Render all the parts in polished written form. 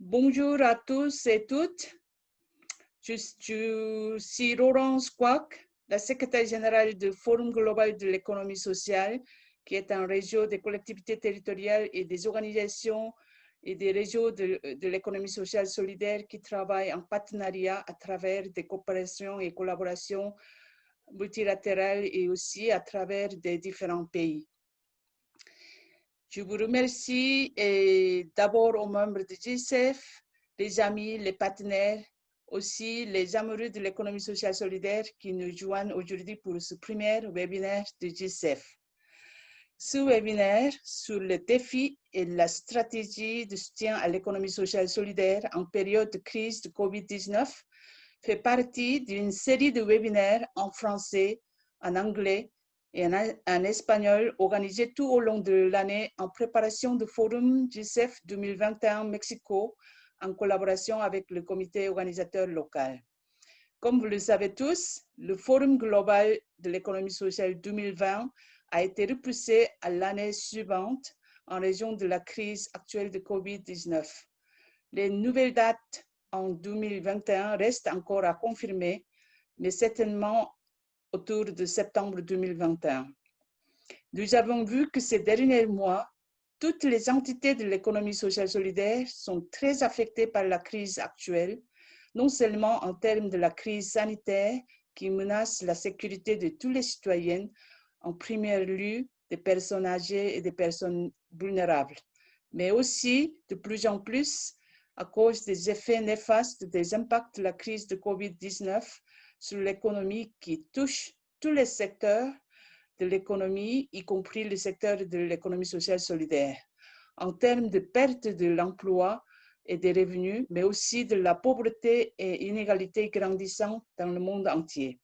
Bonjour à tous et toutes. Je suis Laurence Kwak, la secrétaire générale du Forum global de l'économie sociale, qui est un réseau des collectivités territoriales et des organisations et des réseaux de l'économie sociale solidaire qui travaillent en partenariat à travers des coopérations et collaborations multilatérales et aussi à travers des différents pays. Je vous remercie d'abord aux membres de GICEF, les amis, les partenaires, aussi les amoureux de l'économie sociale solidaire qui nous joignent aujourd'hui pour ce premier webinaire de GICEF. Ce webinaire sur le défi et la stratégie de soutien à l'économie sociale solidaire en période de crise de COVID-19 fait partie d'une série de webinaires en français, en anglais et en espagnol organisés tout au long de l'année en préparation du Forum GICEF 2021 Mexico en collaboration avec le comité organisateur local. Comme vous le savez tous, le Forum global de l'économie sociale 2020 a été repoussé à l'année suivante en raison de la crise actuelle de COVID-19. Les nouvelles dates en 2021 restent encore à confirmer, mais certainement autour de septembre 2021. Nous avons vu que ces derniers mois, toutes les entités de l'économie sociale solidaire sont très affectées par la crise actuelle, non seulement en termes de la crise sanitaire qui menace la sécurité de tous les citoyens, en premier lieu des personnes âgées et des personnes vulnérables, mais aussi de plus en plus à cause des effets néfastes des impacts de la crise de COVID-19 sur l'économie qui touche tous les secteurs de l'économie, y compris le secteur de l'économie sociale solidaire, en termes de perte de l'emploi et des revenus, mais aussi de la pauvreté et inégalités grandissantes dans le monde entier.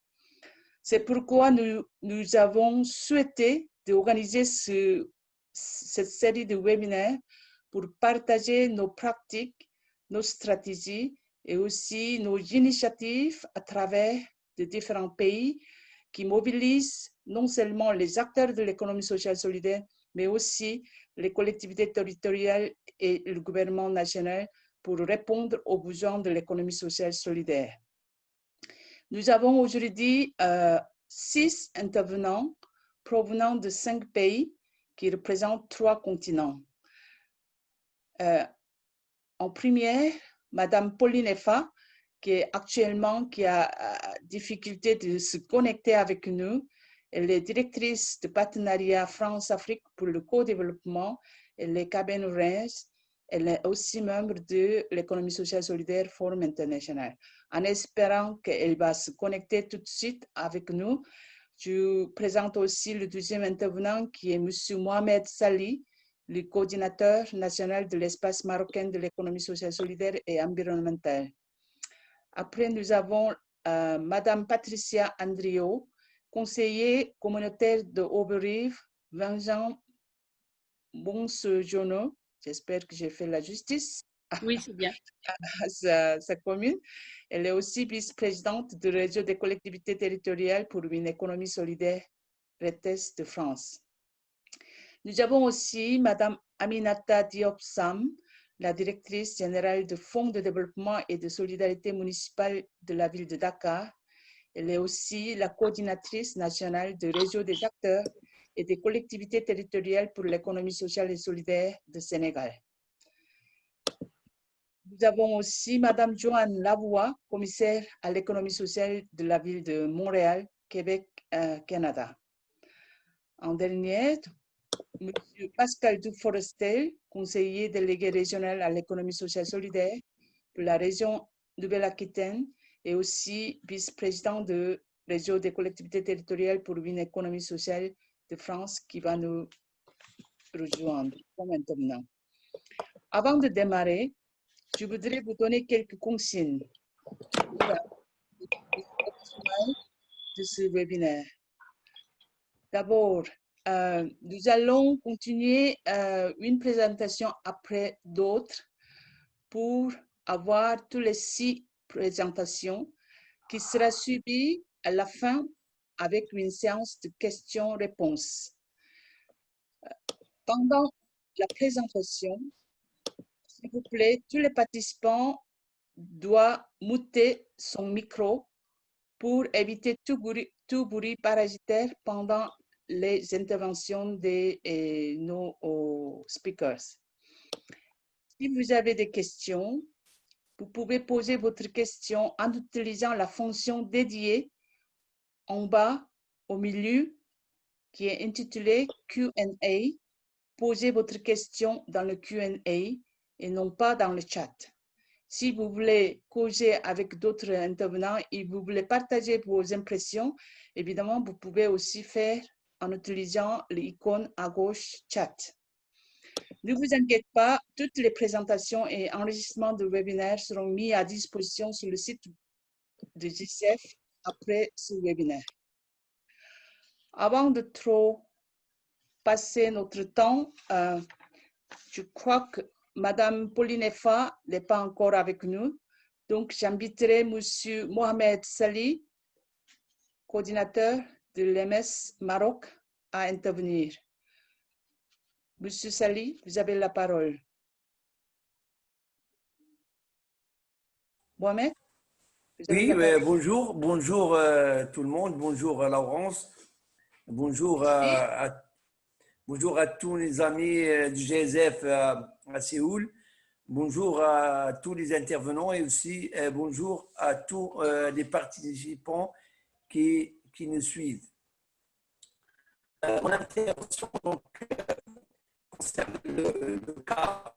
C'est pourquoi nous avons souhaité organiser cette série de webinaires pour partager nos pratiques, nos stratégies et aussi nos initiatives à travers de différents pays qui mobilisent non seulement les acteurs de l'économie sociale solidaire, mais aussi les collectivités territoriales et le gouvernement national pour répondre aux besoins de l'économie sociale solidaire. Nous avons aujourd'hui 6 intervenants provenant de 5 pays qui représentent 3 continents. En première, Madame Pauline Effa, qui a difficulté de se connecter avec nous. Elle est directrice de partenariat France-Afrique pour le co-développement. Elle est camerounaise. Elle est aussi membre de l'économie sociale solidaire Forum International. En espérant qu'elle va se connecter tout de suite avec nous, je présente aussi le deuxième intervenant qui est M. Mohamed Sali, le coordinateur national de l'espace marocain de l'économie sociale solidaire et environnementale. Après, nous avons Madame Patricia Andrio, conseiller communautaire de Auberive, Vincent Bonsejono, j'espère que j'ai fait la justice. Oui, c'est bien. À sa commune. Elle est aussi vice-présidente du réseau des collectivités territoriales pour une économie solidaire, RETES de France. Nous avons aussi Madame Aminata Diop-Sam, la directrice générale du Fonds de développement et de solidarité municipale de la ville de Dakar. Elle est aussi la coordinatrice nationale du réseau des acteurs et des collectivités territoriales pour l'économie sociale et solidaire de Sénégal. Nous avons aussi Madame Joanne Lavoie, commissaire à l'économie sociale de la ville de Montréal, Québec, Canada. En dernier, Monsieur Pascal Duforestel, conseiller délégué régional à l'économie sociale solidaire pour la région Nouvelle-Aquitaine et aussi vice-président du réseau des collectivités territoriales pour une économie sociale de France qui va nous rejoindre maintenant. Avant de démarrer, je voudrais vous donner quelques consignes de ce webinaire. D'abord, nous allons continuer une présentation après d'autres pour avoir tous les 6 présentations qui sera suivie à la fin avec une séance de questions-réponses. Pendant la présentation, si S'il vous plaît, tous les participants doivent muter son micro pour éviter tout bruit parasitaire pendant les interventions de nos speakers. Si vous avez des questions, vous pouvez poser votre question en utilisant la fonction dédiée en bas au milieu qui est intitulée Q&A. Posez votre question dans le Q&A et non pas dans le chat. Si vous voulez causer avec d'autres intervenants et vous voulez partager vos impressions, évidemment, vous pouvez aussi faire en utilisant l'icône à gauche chat. Ne vous inquiétez pas, toutes les présentations et enregistrements de webinaire seront mis à disposition sur le site de JCF après ce webinaire. Avant de trop passer notre temps, je crois que Madame Pauline Effa n'est pas encore avec nous. Donc, j'inviterai Monsieur Mohamed Sali, coordinateur de l'EMS Maroc, à intervenir. Monsieur Sali, vous avez la parole. Mohamed? Oui, bonjour tout le monde, bonjour Laurence, bonjour bonjour à tous les amis du GSF à Séoul, bonjour à tous les intervenants et aussi bonjour à tous les participants qui nous suivent. Mon intervention concerne le cas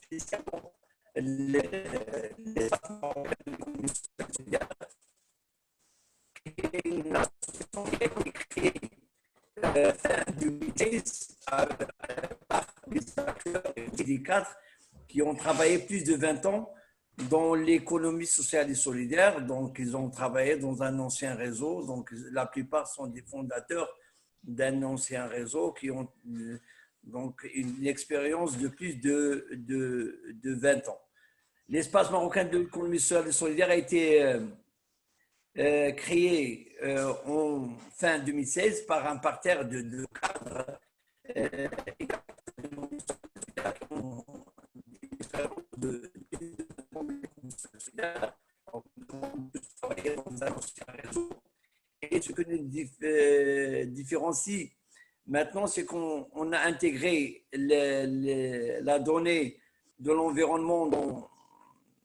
spécialement les une association qui a été créée fin 2016 par des acteurs des cadres qui ont travaillé plus de 20 ans dans l'économie sociale et solidaire. Donc, ils ont travaillé dans un ancien réseau. Donc, la plupart sont des fondateurs d'un ancien réseau qui ont donc une expérience de plus de 20 ans. L'espace marocain de l'économie sociale et solidaire a été créé en fin 2016 par un parterre de cadres et ce que nous différencie maintenant, c'est qu'on a intégré la donnée de l'environnement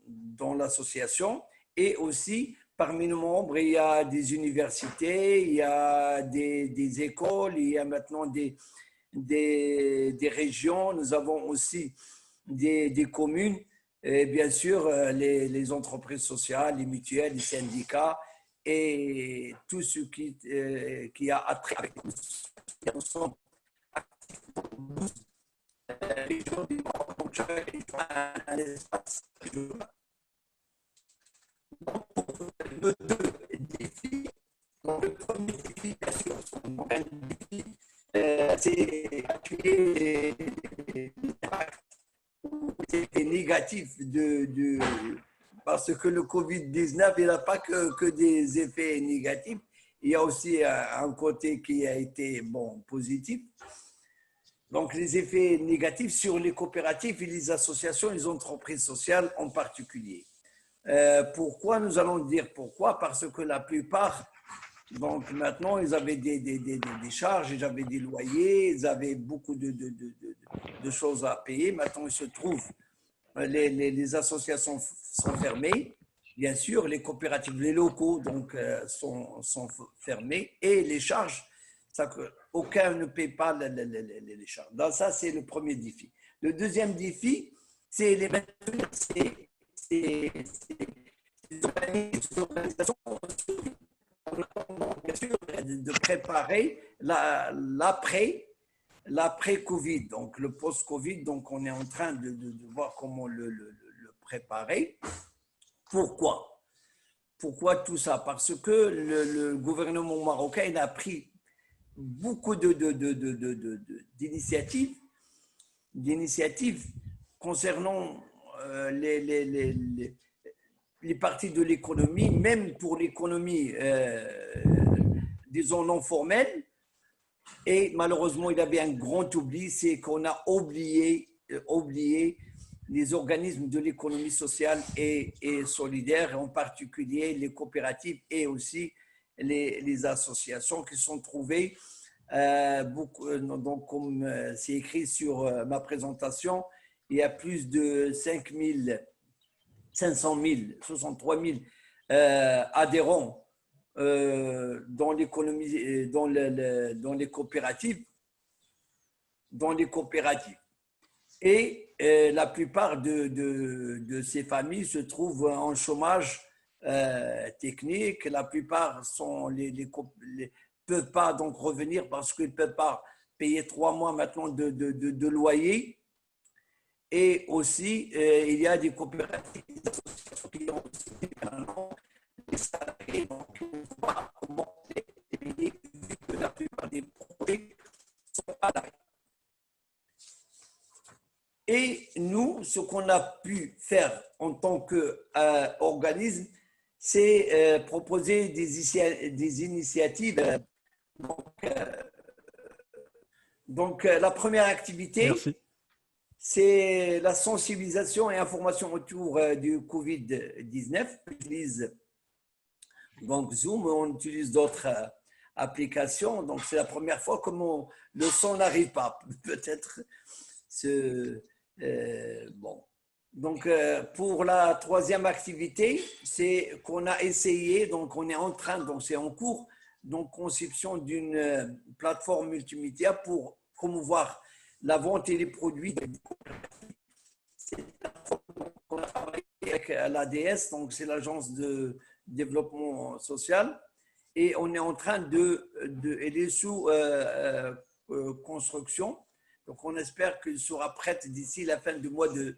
dans l'association et aussi parmi nos membres, il y a des universités, il y a des écoles, il y a maintenant des régions, nous avons aussi des communes, et bien sûr les entreprises sociales, les mutuelles, les syndicats et tout ce qui a attrait avec nous. Nous sommes actifs pour 12 régions du Maroc, donc un espace régional. Le deux défis. Donc, le premier défi, bien sûr, c'est appuyer les effets négatifs parce que le Covid-19, il n'a pas que des effets négatifs. Il y a aussi un côté qui a été positif. Donc, les effets négatifs sur les coopératives et les associations, les entreprises sociales en particulier. Pourquoi? Nous allons dire pourquoi. Parce que la plupart, donc maintenant, ils avaient des charges, ils avaient des loyers, ils avaient beaucoup de choses à payer. Maintenant, il se trouve, les associations sont fermées. Bien sûr, les coopératives, les locaux donc, sont fermés et les charges, aucun ne paie pas les charges. Donc ça, c'est le premier défi. Le deuxième défi, c'est les maintenir, ces organisations en attendant, bien sûr, de préparer l'après-Covid, donc le post-Covid. Donc, on est en train de voir comment le préparer. Pourquoi tout ça? Parce que le gouvernement marocain il a pris beaucoup d'initiatives concernant les parties de l'économie, même pour l'économie, disons, non formelle. Et malheureusement, il y avait un grand oubli, c'est qu'on a oublié les organismes de l'économie sociale et solidaire, en particulier les coopératives et aussi les associations qui sont trouvées. Donc, comme c'est écrit sur ma présentation, il y a plus de 500 000, 63 000 adhérents dans l'économie, dans les coopératives. Et la plupart de ces familles se trouvent en chômage technique. La plupart peuvent pas donc revenir parce qu'ils ne peuvent pas payer 3 mois maintenant de loyer. Et aussi, il y a des coopératives, des associations qui ont aussi maintenant des salariés, donc ils ne peuvent pas augmenter les payer vu que la plupart des projets sont à l'arrêt. Et nous, ce qu'on a pu faire en tant qu'organisme, c'est proposer des initiatives. Donc, la première activité, c'est la sensibilisation et information autour du Covid-19. On utilise donc Zoom, on utilise d'autres applications. Donc, c'est la première fois que le son n'arrive pas. Peut-être bon. Donc, pour la troisième activité, c'est qu'on a essayé, donc on est en train, donc c'est en cours, donc conception d'une plateforme multimédia pour promouvoir la vente et les produits. C'est une plateforme qu'on a travaillé avec l'ADS, donc c'est l'agence de développement social, et on est en train elle est sous construction. Donc, on espère qu'elle sera prête d'ici la fin du mois et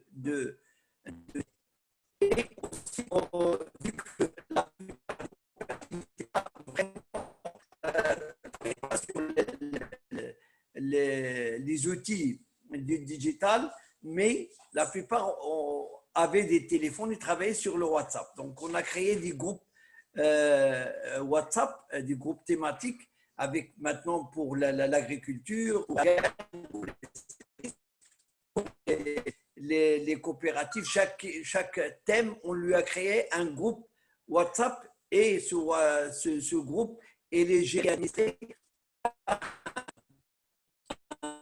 aussi, vu que la sur les outils du digital, mais la plupart avaient des téléphones et travaillaient sur le WhatsApp. Donc, on a créé des groupes WhatsApp, des groupes thématiques avec maintenant pour l'agriculture, les coopératives, chaque thème, on lui a créé un groupe WhatsApp et sur ce groupe, il est géré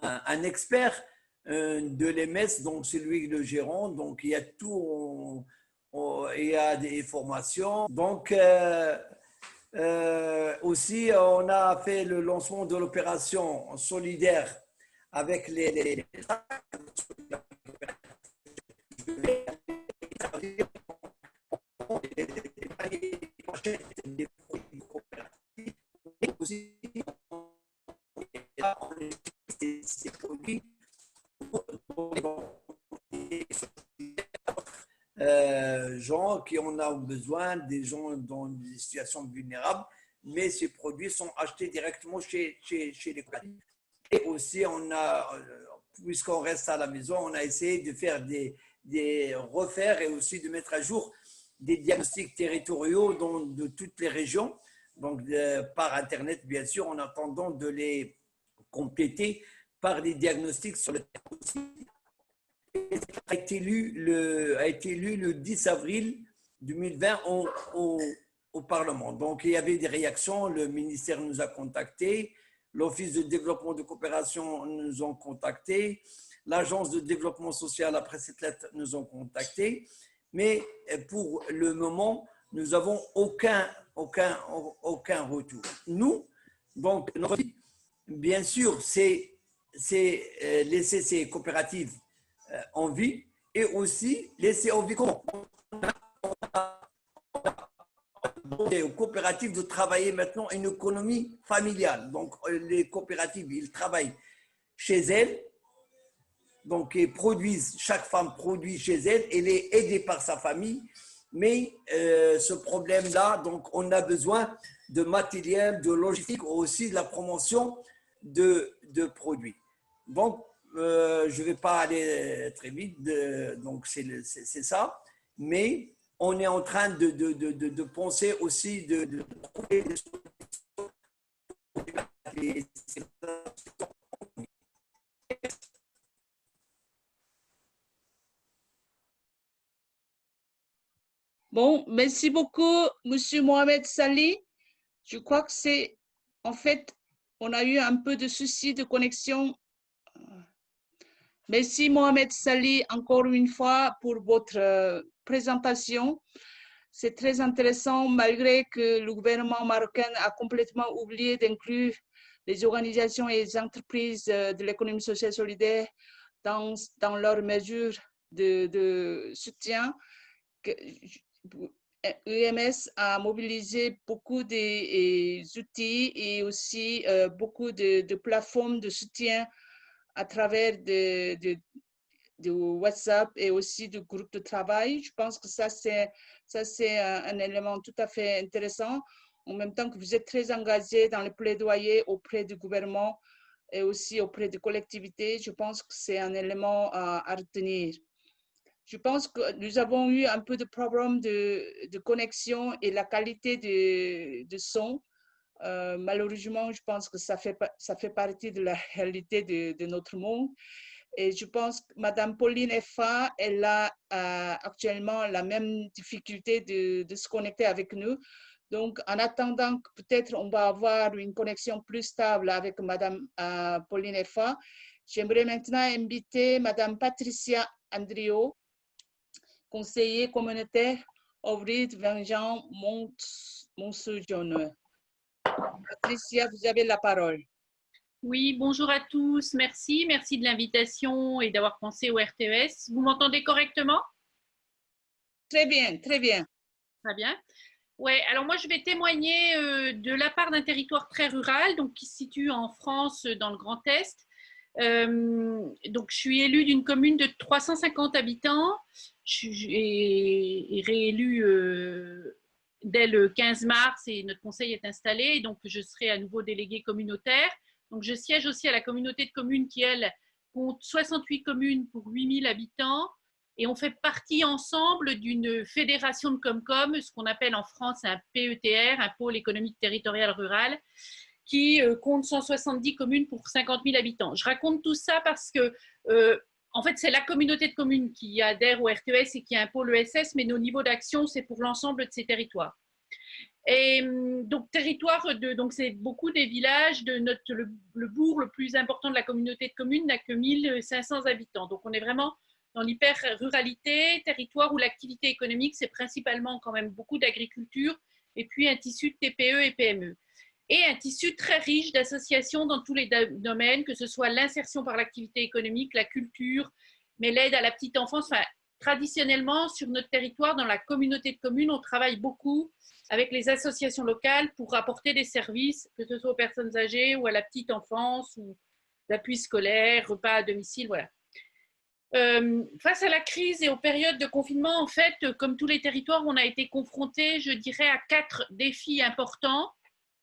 un expert de l'EMS, donc c'est lui le gérant, donc il y a tout, il y a des formations. Donc, aussi, on a fait le lancement de l'opération solidaire avec les aussi ces produits gens qui en ont besoin, des gens dans des situations vulnérables, mais ces produits sont achetés directement chez les coopératives. Et aussi, puisqu'on reste à la maison, on a essayé de faire des refaire et aussi de mettre à jour des diagnostics territoriaux de toutes les régions, donc par Internet, bien sûr, en attendant de les compléter par des diagnostics sur le terrain aussi. A été élu le 10 avril 2020 au Parlement. Donc, il y avait des réactions. Le ministère nous a contactés. L'Office de développement de coopération nous ont contactés. L'Agence de développement social, après cette lettre, nous ont contactés. Mais pour le moment, nous n'avons aucun retour. Nous, donc, notre vie, bien sûr, c'est laisser ces coopératives en vie et aussi laisser en vie comment aux coopératives de travailler maintenant une économie familiale. Donc, les coopératives, ils travaillent chez elles, donc ils produisent, chaque femme produit chez elle, elle est aidée par sa famille, mais ce problème-là, donc on a besoin de matériel, de logistique, aussi de la promotion de produits. Donc, je ne vais pas aller très vite, donc c'est ça, mais on est en train de penser aussi de trouver des solutions. Bon, merci beaucoup, Monsieur Mohamed Salih. Je crois que c'est, en fait, on a eu un peu de soucis de connexion. Merci Mohamed Salih encore une fois pour votre présentation. C'est très intéressant malgré que le gouvernement marocain a complètement oublié d'inclure les organisations et les entreprises de l'économie sociale solidaire dans leurs mesures de soutien. UMS a mobilisé beaucoup d'outils et aussi beaucoup de plateformes de soutien à travers de WhatsApp et aussi du groupe de travail. Je pense que ça, c'est un élément tout à fait intéressant. En même temps que vous êtes très engagé dans le plaidoyer auprès du gouvernement et aussi auprès des collectivités, je pense que c'est un élément à retenir. Je pense que nous avons eu un peu de problème de connexion et la qualité de son. Malheureusement, je pense que ça fait partie de la réalité de notre monde. Et je pense que Mme Pauline Effa, elle a actuellement la même difficulté de se connecter avec nous. Donc, en attendant que peut-être on va avoir une connexion plus stable avec Mme Pauline Effa, j'aimerais maintenant inviter Mme Patricia Andrio, conseiller communautaire Auvry de Vincent Montsoujonne. Patricia, vous avez la parole. Oui, bonjour à tous, merci de l'invitation et d'avoir pensé au RTES. Vous m'entendez correctement? Très bien, très bien. Très bien. Ouais, alors moi je vais témoigner de la part d'un territoire très rural, donc qui se situe en France dans le Grand Est. Donc je suis élue d'une commune de 350 habitants. Je suis réélue dès le 15 mars et notre conseil est installé, donc je serai à nouveau déléguée communautaire. Donc je siège aussi à la communauté de communes qui, elle, compte 68 communes pour 8000 habitants. Et on fait partie ensemble d'une fédération de Comcom, ce qu'on appelle en France un PETR, un pôle économique territorial rural, qui compte 170 communes pour 50 000 habitants. Je raconte tout ça parce que, en fait, c'est la communauté de communes qui adhère au RTES et qui a un pôle ESS, mais nos niveaux d'action, c'est pour l'ensemble de ces territoires. Et donc, donc c'est beaucoup des villages. Le bourg le plus important de la communauté de communes n'a que 1500 habitants. Donc, on est vraiment dans l'hyper-ruralité, territoire où l'activité économique, c'est principalement quand même beaucoup d'agriculture et puis un tissu de TPE et PME. Et un tissu très riche d'associations dans tous les domaines, que ce soit l'insertion par l'activité économique, la culture, mais l'aide à la petite enfance. Enfin, traditionnellement, sur notre territoire, dans la communauté de communes, on travaille beaucoup avec les associations locales pour apporter des services, que ce soit aux personnes âgées ou à la petite enfance, ou l'appui scolaire, repas à domicile, voilà. Face à la crise et aux périodes de confinement, en fait, comme tous les territoires, on a été confrontés, je dirais, à 4 défis importants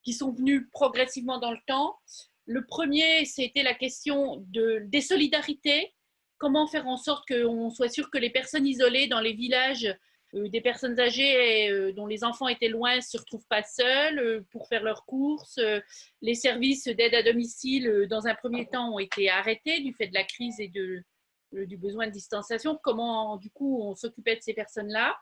qui sont venus progressivement dans le temps. Le premier, c'était la question des solidarités. Comment faire en sorte qu'on soit sûr que les personnes isolées dans les villages, des personnes âgées dont les enfants étaient loin, ne se retrouvent pas seules pour faire leurs courses. Les services d'aide à domicile, dans un premier temps, ont été arrêtés du fait de la crise et du besoin de distanciation. Comment, du coup, on s'occupait de ces personnes-là.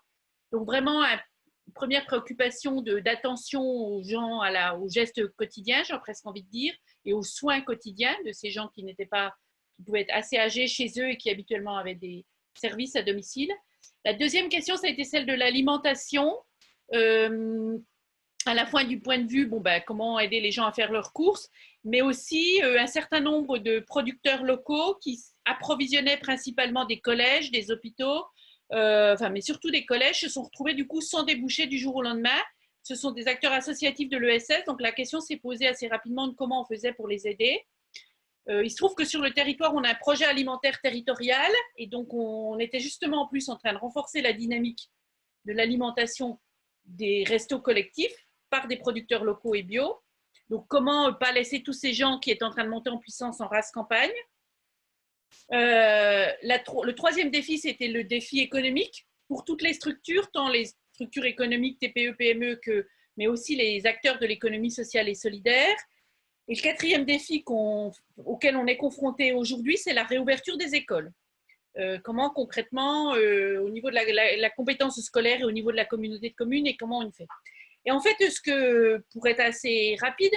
Donc, vraiment, une première préoccupation d'attention aux gens, aux gestes quotidiens, j'ai presque envie de dire, et aux soins quotidiens de ces gens qui pouvaient être assez âgés chez eux et qui habituellement avaient des services à domicile. La deuxième question, ça a été celle de l'alimentation, à la fois du point de vue, comment aider les gens à faire leurs courses, mais aussi un certain nombre de producteurs locaux qui approvisionnaient principalement des collèges, des hôpitaux, mais surtout des collèges, se sont retrouvés du coup sans déboucher du jour au lendemain. Ce sont des acteurs associatifs de l'ESS, donc la question s'est posée assez rapidement de comment on faisait pour les aider. Il se trouve que sur le territoire, on a un projet alimentaire territorial et donc on était justement en plus en train de renforcer la dynamique de l'alimentation des restos collectifs par des producteurs locaux et bio. Donc comment ne pas laisser tous ces gens qui étaient en train de monter en puissance en race campagne. Le troisième défi, c'était le défi économique pour toutes les structures, tant les structures économiques TPE, PME, mais aussi les acteurs de l'économie sociale et solidaire. Et le quatrième défi auquel on est confronté aujourd'hui, c'est la réouverture des écoles. Comment concrètement, au niveau de la compétence scolaire et au niveau de la communauté de communes, et comment on fait. Et en fait, pour être assez rapide,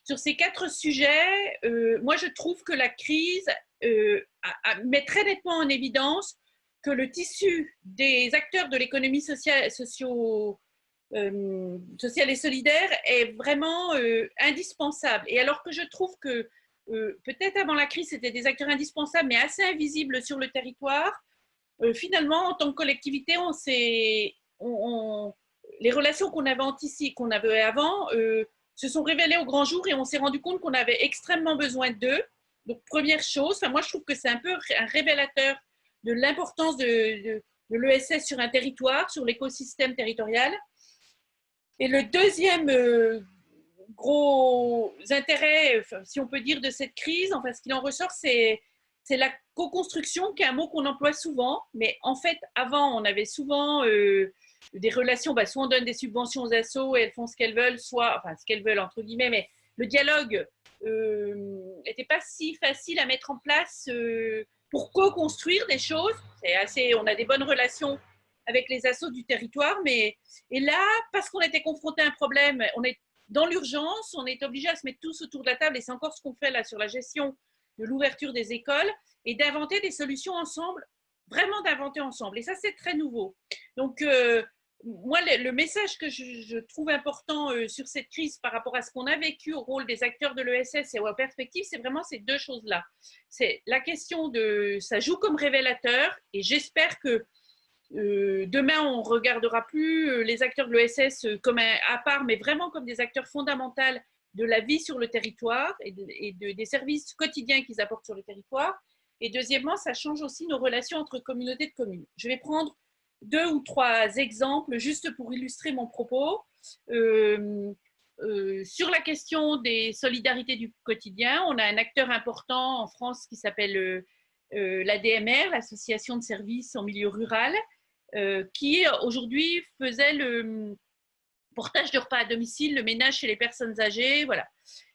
sur ces 4 sujets, moi je trouve que la crise met très nettement en évidence que le tissu des acteurs de l'économie sociale et solidaire est vraiment indispensable. Et alors que je trouve que peut-être avant la crise, c'était des acteurs indispensables, mais assez invisibles sur le territoire, finalement, en tant que collectivité, les relations qu'on avait avant se sont révélées au grand jour et on s'est rendu compte qu'on avait extrêmement besoin d'eux. Donc, première chose, moi je trouve que c'est un peu un révélateur de l'importance de l'ESS sur un territoire, sur l'écosystème territorial. Et le deuxième gros intérêt, si on peut dire, de cette crise, enfin, ce qu'il en ressort, c'est la co-construction, qui est un mot qu'on emploie souvent, mais en fait, avant, on avait souvent des relations, soit on donne des subventions aux assos et elles font ce qu'elles veulent, enfin, ce qu'elles veulent, entre guillemets, mais le dialogue n'était pas si facile à mettre en place pour co-construire des choses. On a des bonnes relations avec les assos du territoire, et là, parce qu'on était confronté à un problème, on est dans l'urgence, on est obligé à se mettre tous autour de la table, et c'est encore ce qu'on fait là sur la gestion de l'ouverture des écoles, et d'inventer des solutions ensemble, vraiment d'inventer ensemble. Et ça, c'est très nouveau. Donc, moi, le message que je trouve important sur cette crise par rapport à ce qu'on a vécu au rôle des acteurs de l'ESS et aux perspectives, c'est vraiment ces 2 choses-là. C'est la question ça joue comme révélateur, et j'espère que demain, on ne regardera plus les acteurs de l'ESS comme à part, mais vraiment comme des acteurs fondamentaux de la vie sur le territoire et des services quotidiens qu'ils apportent sur le territoire. Et deuxièmement, ça change aussi nos relations entre communautés de communes. Je vais prendre 2 ou 3 exemples juste pour illustrer mon propos. Sur la question des solidarités du quotidien, on a un acteur important en France qui s'appelle l'ADMR, l'Association de services en milieu rural, qui aujourd'hui faisait le portage de repas à domicile, le ménage chez les personnes âgées, voilà.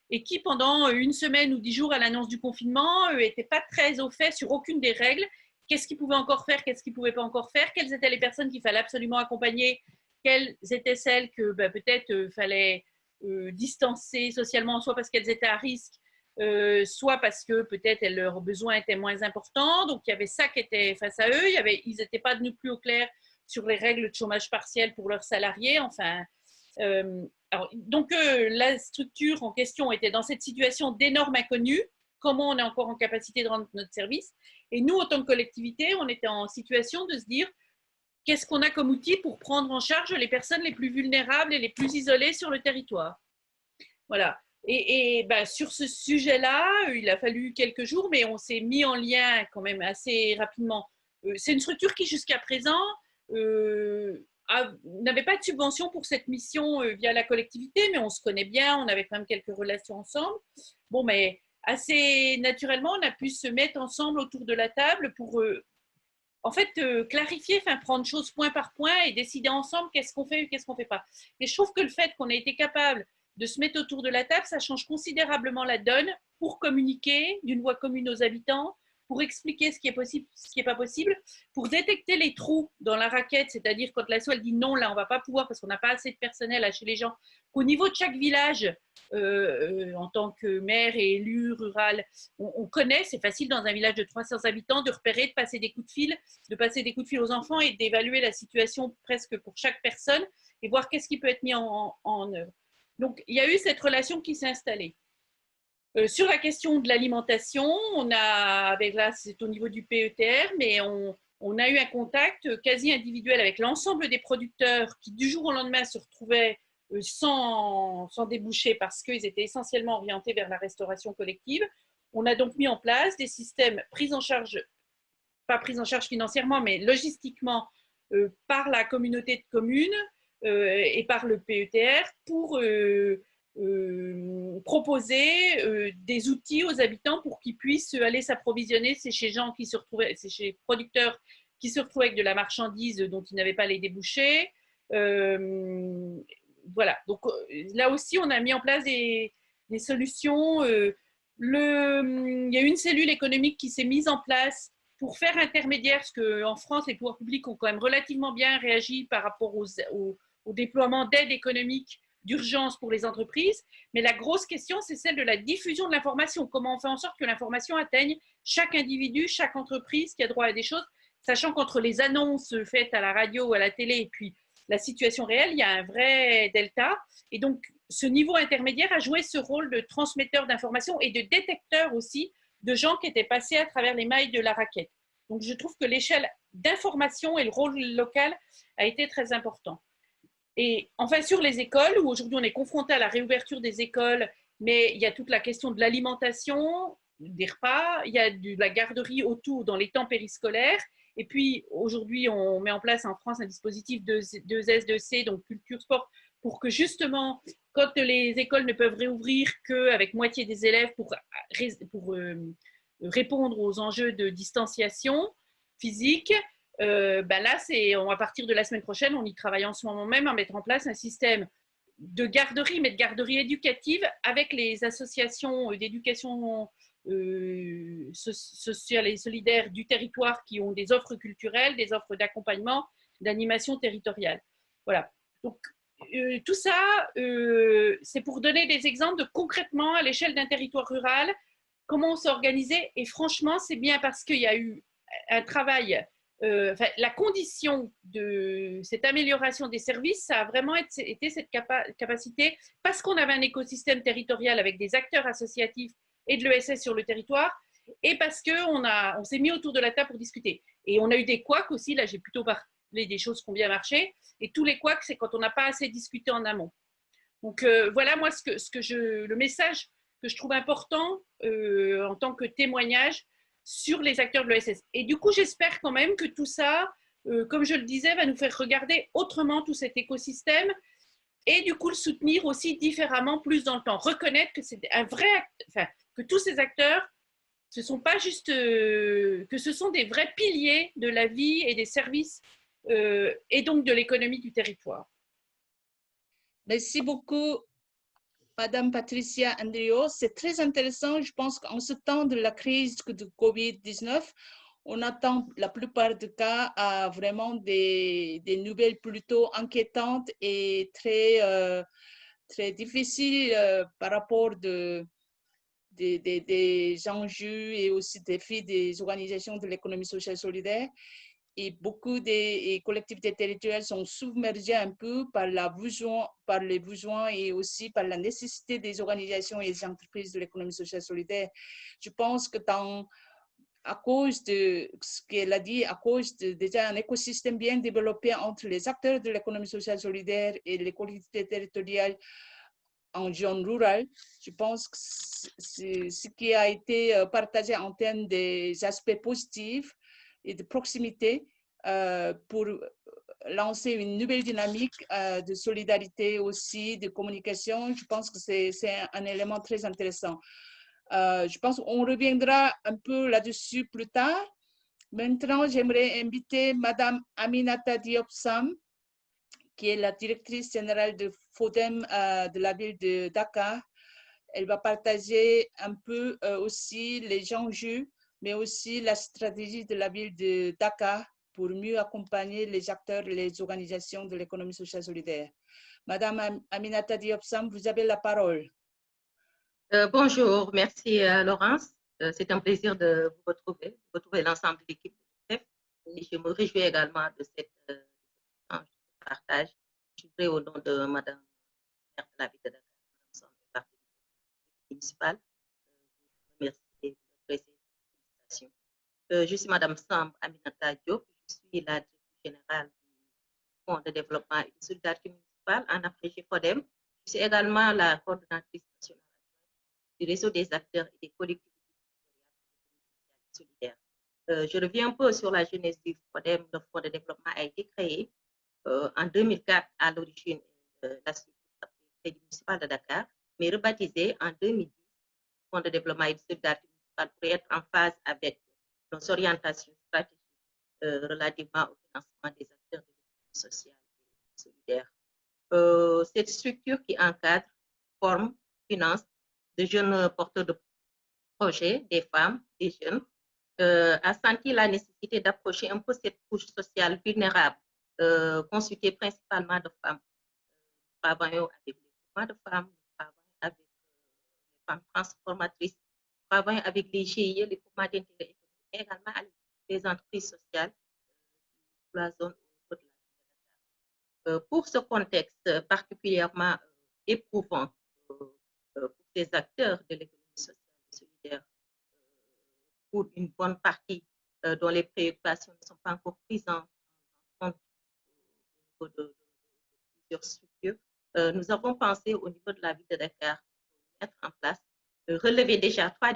Et qui, pendant 1 semaine ou 10 jours à l'annonce du confinement, n'était pas très au fait sur aucune des règles. Qu'est-ce qu'ils pouvaient encore faire, qu'est-ce qu'ils ne pouvaient pas encore faire, quelles étaient les personnes qu'il fallait absolument accompagner, quelles étaient celles que peut-être fallait distancer socialement, soit parce qu'elles étaient à risque, soit parce que peut-être leurs besoins étaient moins importants. Donc, il y avait ça qui était face à eux. Ils n'étaient pas devenus plus au clair sur les règles de chômage partiel pour leurs salariés. Enfin, donc, la structure en question était dans cette situation d'énorme inconnu. Comment on est encore en capacité de rendre notre service? Et nous, en tant que collectivité, on était en situation de se dire qu'est-ce qu'on a comme outil pour prendre en charge les personnes les plus vulnérables et les plus isolées sur le territoire. Voilà. Et sur ce sujet-là, il a fallu quelques jours, mais on s'est mis en lien quand même assez rapidement. C'est une structure qui, jusqu'à présent, n'avait pas de subvention pour cette mission via la collectivité, mais on se connaît bien, on avait quand même quelques relations ensemble. Bon, mais assez naturellement, on a pu se mettre ensemble autour de la table pour, en fait, clarifier, prendre choses point par point et décider ensemble qu'est-ce qu'on fait et qu'est-ce qu'on ne fait pas. Et je trouve que le fait qu'on ait été capable de se mettre autour de la table, ça change considérablement la donne pour communiquer d'une voix commune aux habitants, pour expliquer ce qui est possible, ce qui n'est pas possible, pour détecter les trous dans la raquette, c'est-à-dire quand l'asso elle dit non, là on ne va pas pouvoir parce qu'on n'a pas assez de personnel là, chez les gens, qu'au niveau de chaque village, en tant que maire et élu rural, on connaît, c'est facile dans un village de 300 habitants de repérer, de passer des coups de fil aux enfants et d'évaluer la situation presque pour chaque personne et voir qu'est-ce qui peut être mis en œuvre. Donc, il y a eu cette relation qui s'est installée. Sur la question de l'alimentation, là, c'est au niveau du PETR, mais on a eu un contact quasi individuel avec l'ensemble des producteurs qui, du jour au lendemain, se retrouvaient sans déboucher parce qu'ils étaient essentiellement orientés vers la restauration collective. On a donc mis en place des systèmes pas pris en charge financièrement, mais logistiquement par la communauté de communes et par le PETR pour proposer des outils aux habitants pour qu'ils puissent aller s'approvisionner. C'est chez producteurs qui se retrouvaient avec de la marchandise dont ils n'avaient pas les débouchés. Voilà, donc là aussi on a mis en place des solutions. Il y a une cellule économique qui s'est mise en place pour faire intermédiaire, parce qu'en France, les pouvoirs publics ont quand même relativement bien réagi par rapport au déploiement d'aide économique d'urgence pour les entreprises. Mais la grosse question, c'est celle de la diffusion de l'information. Comment on fait en sorte que l'information atteigne chaque individu, chaque entreprise qui a droit à des choses, sachant qu'entre les annonces faites à la radio ou à la télé et puis la situation réelle, il y a un vrai delta. Et donc, ce niveau intermédiaire a joué ce rôle de transmetteur d'informations et de détecteur aussi de gens qui étaient passés à travers les mailles de la raquette. Donc, je trouve que l'échelle d'information et le rôle local a été très important. Et enfin, sur les écoles, où aujourd'hui on est confronté à la réouverture des écoles, mais il y a toute la question de l'alimentation, des repas, il y a de la garderie autour dans les temps périscolaires. Et puis, aujourd'hui, on met en place en France un dispositif de 2S2C, donc culture, sport, pour que justement, quand les écoles ne peuvent réouvrir qu'avec moitié des élèves pour répondre aux enjeux de distanciation physique, là, à partir de la semaine prochaine, on y travaille en ce moment même à mettre en place un système de garderie, mais de garderie éducative avec les associations d'éducation sociale et solidaire du territoire qui ont des offres culturelles, des offres d'accompagnement, d'animation territoriale. Voilà. Donc, tout ça, c'est pour donner des exemples de concrètement à l'échelle d'un territoire rural, comment on s'est organisé. Et franchement, c'est bien parce qu'il y a eu un travail, la condition de cette amélioration des services, ça a vraiment été cette capacité, parce qu'on avait un écosystème territorial avec des acteurs associatifs et de l'ESS sur le territoire, et parce qu'on s'est mis autour de la table pour discuter. Et on a eu des couacs aussi, là j'ai plutôt parlé des choses qui ont bien marché, et tous les couacs, c'est quand on n'a pas assez discuté en amont. Donc voilà, moi, le message que je trouve important en tant que témoignage sur les acteurs de l'ESS. Et du coup, j'espère quand même que tout ça, comme je le disais, va nous faire regarder autrement tout cet écosystème et du coup le soutenir aussi différemment, plus dans le temps. Reconnaître que c'est un vrai, que tous ces acteurs, ce sont pas juste, que ce sont des vrais piliers de la vie et des services et donc de l'économie du territoire. Merci beaucoup, Madame Patricia Andrio. C'est très intéressant. Je pense qu'en ce temps de la crise de COVID-19, on attend la plupart des cas à vraiment des nouvelles plutôt inquiétantes et très, très difficiles par rapport des enjeux et aussi des défis des organisations de l'économie sociale solidaire. Et beaucoup des collectivités territoriales sont submergées un peu par les besoins et aussi par la nécessité des organisations et des entreprises de l'économie sociale solidaire. Je pense que à cause de ce qu'elle a dit, à cause de déjà un écosystème bien développé entre les acteurs de l'économie sociale solidaire et les collectivités territoriales en zone rurale, je pense que c'est ce qui a été partagé en termes des aspects positifs et de proximité pour lancer une nouvelle dynamique de solidarité aussi, de communication. Je pense que c'est un élément très intéressant. Je pense qu'on reviendra un peu là-dessus plus tard. Maintenant, j'aimerais inviter Madame Aminata Diop-Sam, qui est la directrice générale de FODEM de la ville de Dakar. Elle va partager un peu aussi les enjeux, mais aussi la stratégie de la ville de Dakar pour mieux accompagner les acteurs et les organisations de l'économie sociale solidaire. Madame Aminata Diop-Sam, vous avez la parole. Bonjour, merci Laurence. C'est un plaisir de vous retrouver l'ensemble de l'équipe de l'UNICEF. Et je me réjouis également de cet partage. Je voudrais, au nom de Madame maire de la ville de Dakar, Madame Samb, du parti municipal, vous remercier de votre présentation. Je suis Madame Samb Aminata Diop, je suis la directrice générale du Fonds de développement et de solidarité municipale en Afrique FODEM. Je suis également la coordonnatrice nationale du réseau des acteurs et des collectivités solidaires. Je reviens un peu sur la genèse du FODEM. Le Fonds de développement a été créé en 2004 à l'origine de la structure municipale de Dakar, mais rebaptisé en 2010 Fonds de développement et de solidarité municipale pour être en phase avec nos orientations stratégiques relativement au financement des acteurs de l'économie sociale et solidaire. Cette structure qui encadre, forme, finance de jeunes porteurs de projets, des femmes, des jeunes, a senti la nécessité d'approcher un peu cette couche sociale vulnérable, constituée principalement de femmes. Nous travaillons avec les mouvements de femmes, nous travaillons avec les femmes transformatrices, nous travaillons avec les GIE, les groupements d'intérêt économique, mais également avec les entreprises sociales de la zone au niveau de la pour ce contexte particulièrement éprouvant pour ces acteurs de l'économie sociale et solidaire, pour une bonne partie dont les préoccupations ne sont pas encore prises en compte au niveau de plusieurs structures, nous avons pensé au niveau de la ville de Dakar mettre en place, relever déjà trois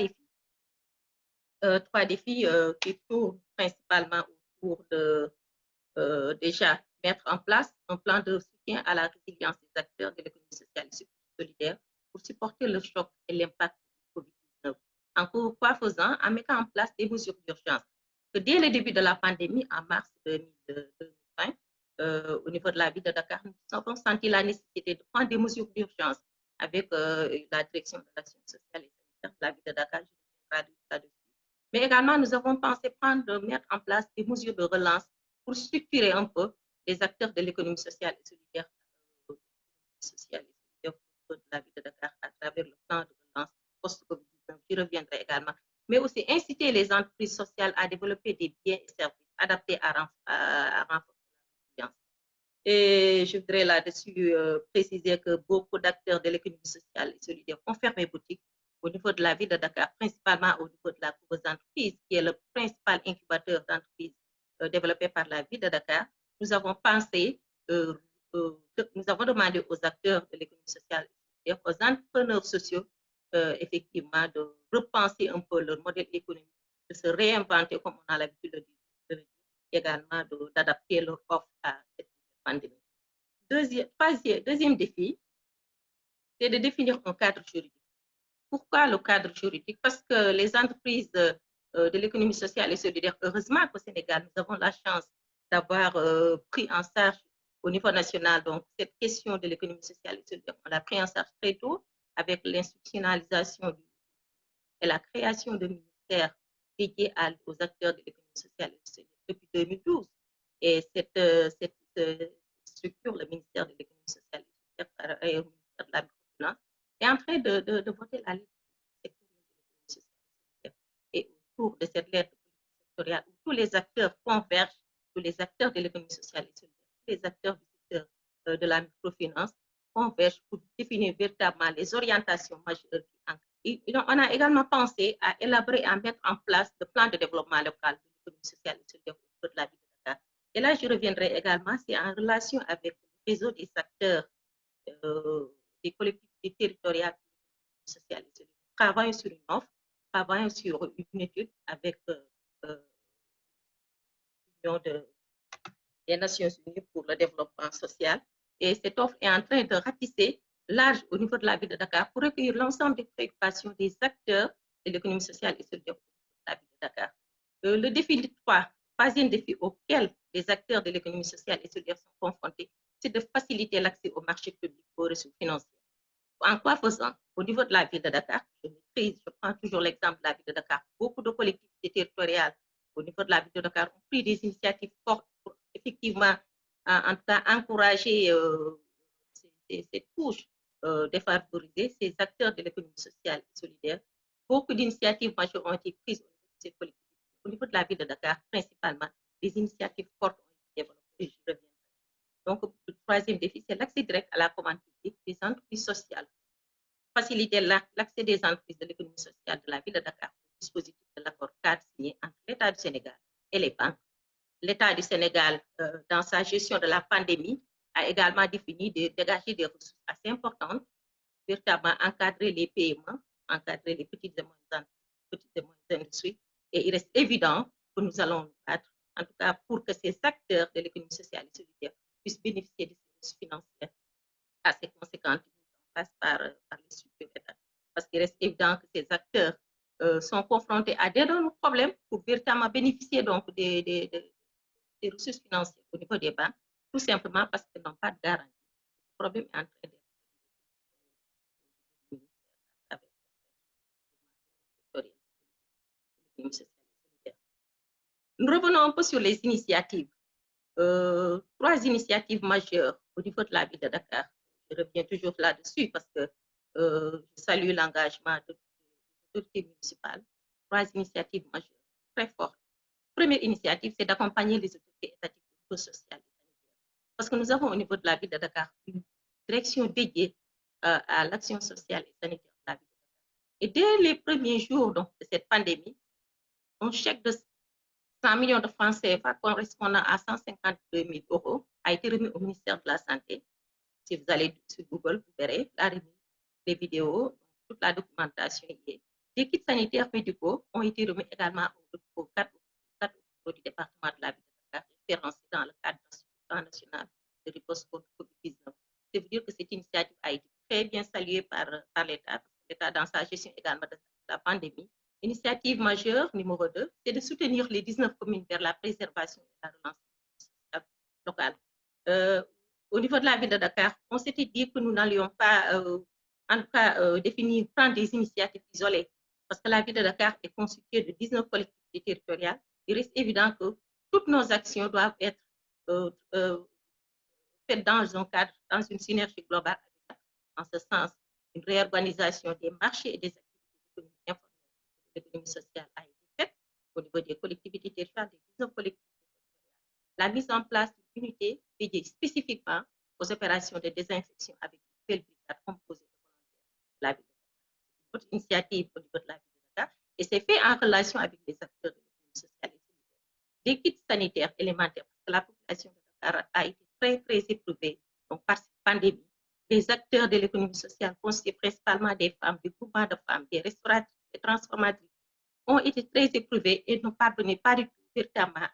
défis qui tournent principalement autour de déjà mettre en place un plan de soutien à la résilience des acteurs de l'économie sociale et solidaire pour supporter le choc et l'impact du COVID-19. En quoi faisant, en mettant en place des mesures d'urgence. Dès le début de la pandémie, en mars 2020, au niveau de la ville de Dakar, nous avons senti la nécessité de prendre des mesures d'urgence avec la direction de l'action sociale et sanitaire de la ville de Dakar. Je reviendrai là-dessus. Mais également, nous avons pensé mettre en place des mesures de relance pour structurer un peu les acteurs de l'économie sociale et solidaire de la ville de Dakar à travers le plan de relance post-COVID-19. J'y reviendrai également. Mais aussi inciter les entreprises sociales à développer des biens et services adaptés à renforcer la confiance. Et je voudrais là-dessus préciser que beaucoup d'acteurs de l'économie sociale et solidaire ont fermé boutique au niveau de la ville de Dakar, principalement au niveau de la Cour des entreprises, qui est le principal incubateur d'entreprises développé par la ville de Dakar. Nous avons pensé, nous avons demandé aux acteurs de l'économie sociale et aux entrepreneurs sociaux, effectivement, de repenser un peu leur modèle économique, de se réinventer, comme on a l'habitude de dire, également d'adapter leur offre à cette pandémie. Deuxième défi, c'est de définir un cadre juridique. Pourquoi le cadre juridique? Parce que les entreprises de l'économie sociale et solidaire, heureusement qu'au Sénégal, nous avons la chance d'avoir pris en charge au niveau national donc cette question de l'économie sociale et solidaire. On l'a pris en charge très tôt avec l'institutionnalisation et la création de ministères dédiés aux acteurs de l'économie sociale et solidaire depuis 2012. Et cette structure, le ministère de l'économie sociale et le ministère de la microfinance, est en train de voter la lettre sectorielle. Et autour de cette lettre sectorielle, où tous les acteurs convergent, tous les acteurs de l'économie sociale et solidaire, tous les acteurs du secteur de la microfinance convergent pour définir véritablement les orientations majeures qui encadrent. On a également pensé à élaborer et à mettre en place le plan de développement local de l'économie sociale et solidaire au niveau de la ville de Dakar. Et là, je reviendrai également, c'est en relation avec le réseau des acteurs des collectivités territoriales sociales et solidaires. Travaillons sur une offre, travaillons sur une étude avec l'Union des Nations Unies pour le développement social. Et cette offre est en train de ratisser large au niveau de la ville de Dakar pour recueillir l'ensemble des préoccupations des acteurs de l'économie sociale et solidaire de la ville de Dakar. Le défi troisième défi auquel les acteurs de l'économie sociale et solidaire sont confrontés, c'est de faciliter l'accès au marché public aux ressources financières. En quoi faisant? Au niveau de la ville de Dakar, je prends toujours l'exemple de la ville de Dakar, beaucoup de collectivités territoriales au niveau de la ville de Dakar ont pris des initiatives fortes pour effectivement, en tout cas, encourager cette couche défavorisée, ces acteurs de l'économie sociale et solidaire. Beaucoup d'initiatives majeures ont été prises au niveau de ces collectivités. Au niveau de la ville de Dakar, principalement, des initiatives fortes ont été développées. Je reviendrai. Donc, le troisième défi, c'est l'accès direct à la commande publique des entreprises sociales. Faciliter l'accès des entreprises de l'économie sociale de la ville de Dakar au dispositif de l'accord cadre signé entre l'État du Sénégal et les banques. L'État du Sénégal, dans sa gestion de la pandémie, a également défini de dégager des ressources assez importantes, véritablement encadrer les paiements, encadrer les petites et moyennes industries. Et il reste évident que nous allons nous battre, en tout cas pour que ces acteurs de l'économie sociale et solidaire puissent bénéficier de ces ressources financières assez conséquentes par les structures d'État. Parce qu'il reste évident que ces acteurs sont confrontés à d'énormes problèmes pour véritablement bénéficier donc des ressources financières au niveau des banques, tout simplement parce qu'ils n'ont pas de garantie. Le problème est en train d'être avec Nous revenons un peu sur les initiatives. 3 initiatives majeures au niveau de la ville de Dakar. Je reviens toujours là-dessus parce que je salue l'engagement de l'autorité municipale. 3 initiatives majeures très fortes. Première initiative, c'est d'accompagner les autorités étatiques au niveau social et sanitaire. Parce que nous avons au niveau de la ville de Dakar une direction dédiée à l'action sociale et sanitaire de la ville de Dakar. Et dès les premiers jours donc, de cette pandémie, un chèque de 100 millions de francs CFA correspondant à 152 000 € a été remis au ministère de la Santé. Si vous allez sur Google, vous verrez la remise, les vidéos, toute la documentation y est. Les kits sanitaires médicaux ont été remis également aux 4 du département de la ville de Dakar, référencés dans le cadre du plan national de riposte contre COVID-19. C'est vous dire que cette initiative a été très bien saluée par l'État, l'État dans sa gestion également de la pandémie. Initiative majeure numéro 2, c'est de soutenir les 19 communes vers la préservation et la relance locale. Au niveau de la ville de Dakar, on s'était dit que nous n'allions pas, en tout cas, prendre des initiatives isolées, parce que la ville de Dakar est constituée de 19 collectivités territoriales. Il reste évident que toutes nos actions doivent être faites dans un cadre, dans une synergie globale. En ce sens, une réorganisation des marchés et des activités informelles de l'économie sociale a été faite au niveau des collectivités territoriales, des 19 collectivités territoriales. La mise en place d'une unité dédiée spécifiquement aux opérations de désinfection avec une nouvelle brigade composée de volontaires de la ville de Dakar. C'est une autre initiative au niveau de la ville de Dakar et c'est fait en relation avec les acteurs de l'économie sociale et solidaire. Des kits sanitaires élémentaires, parce que la population de Dakar a été très, très éprouvée donc, par cette pandémie. Les acteurs de l'économie sociale, constitués principalement des femmes, des groupements de femmes, des restauratrices, des transformatrices, ont été très éprouvés et n'ont parvenu pas du tout véritablement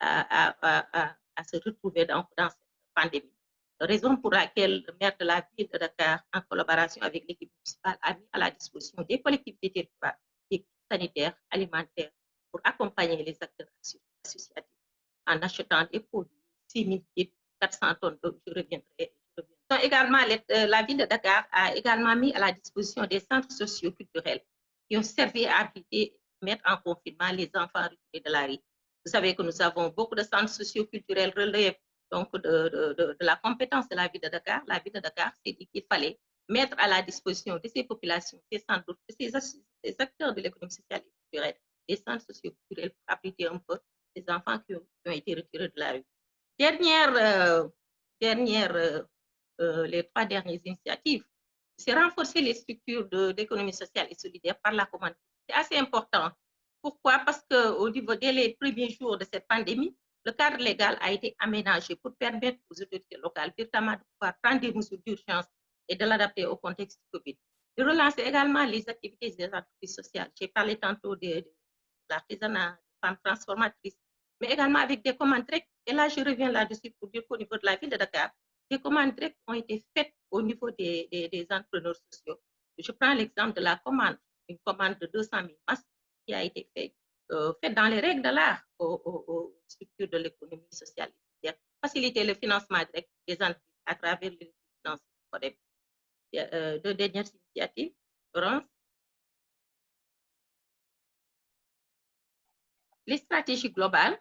à se retrouver dans cette pandémie. Raison pour laquelle le maire de la ville de Dakar, en collaboration avec l'équipe municipale, a mis à la disposition des collectivités territoriales, des kits sanitaires, alimentaires, pour accompagner les acteurs associatifs en achetant des produits, 6 000 kits, 400 tonnes d'eau, je reviendrai. Également, la ville de Dakar a également mis à la disposition des centres socio-culturels qui ont servi à abriter, mettre en confinement les enfants retirés de la rue. Vous savez que nous avons beaucoup de centres socio-culturels relèvent donc de la compétence de la ville de Dakar. La ville de Dakar s'est dit qu'il fallait mettre à la disposition de ces populations, ces centres, ces acteurs de l'économie sociale et culturelle, des centres socio-culturels pour abriter un peu les enfants qui ont été retirés de la rue. Les 3 dernières initiatives, c'est renforcer les structures d'économie sociale et solidaire par la commande. C'est assez important. Pourquoi? Parce qu'au niveau dès les premiers jours de cette pandémie, le cadre légal a été aménagé pour permettre aux autorités locales véritablement de pouvoir prendre des mesures d'urgence et de l'adapter au contexte du Covid. De relancer également les activités des entreprises sociales. J'ai parlé tantôt de l'artisanat, des femmes transformatrices, mais également avec des commandes directes. Et là, je reviens là-dessus pour dire qu'au niveau de la ville de Dakar, des commandes directes ont été faites au niveau des entrepreneurs sociaux. Je prends l'exemple de la commande, une commande de 200 000 masques qui a été faite dans les règles de l'art aux structures de l'économie sociale et solidaire, faciliter le financement direct des entreprises à travers le financement. 2 dernières initiatives, Laurence. Les stratégies globales,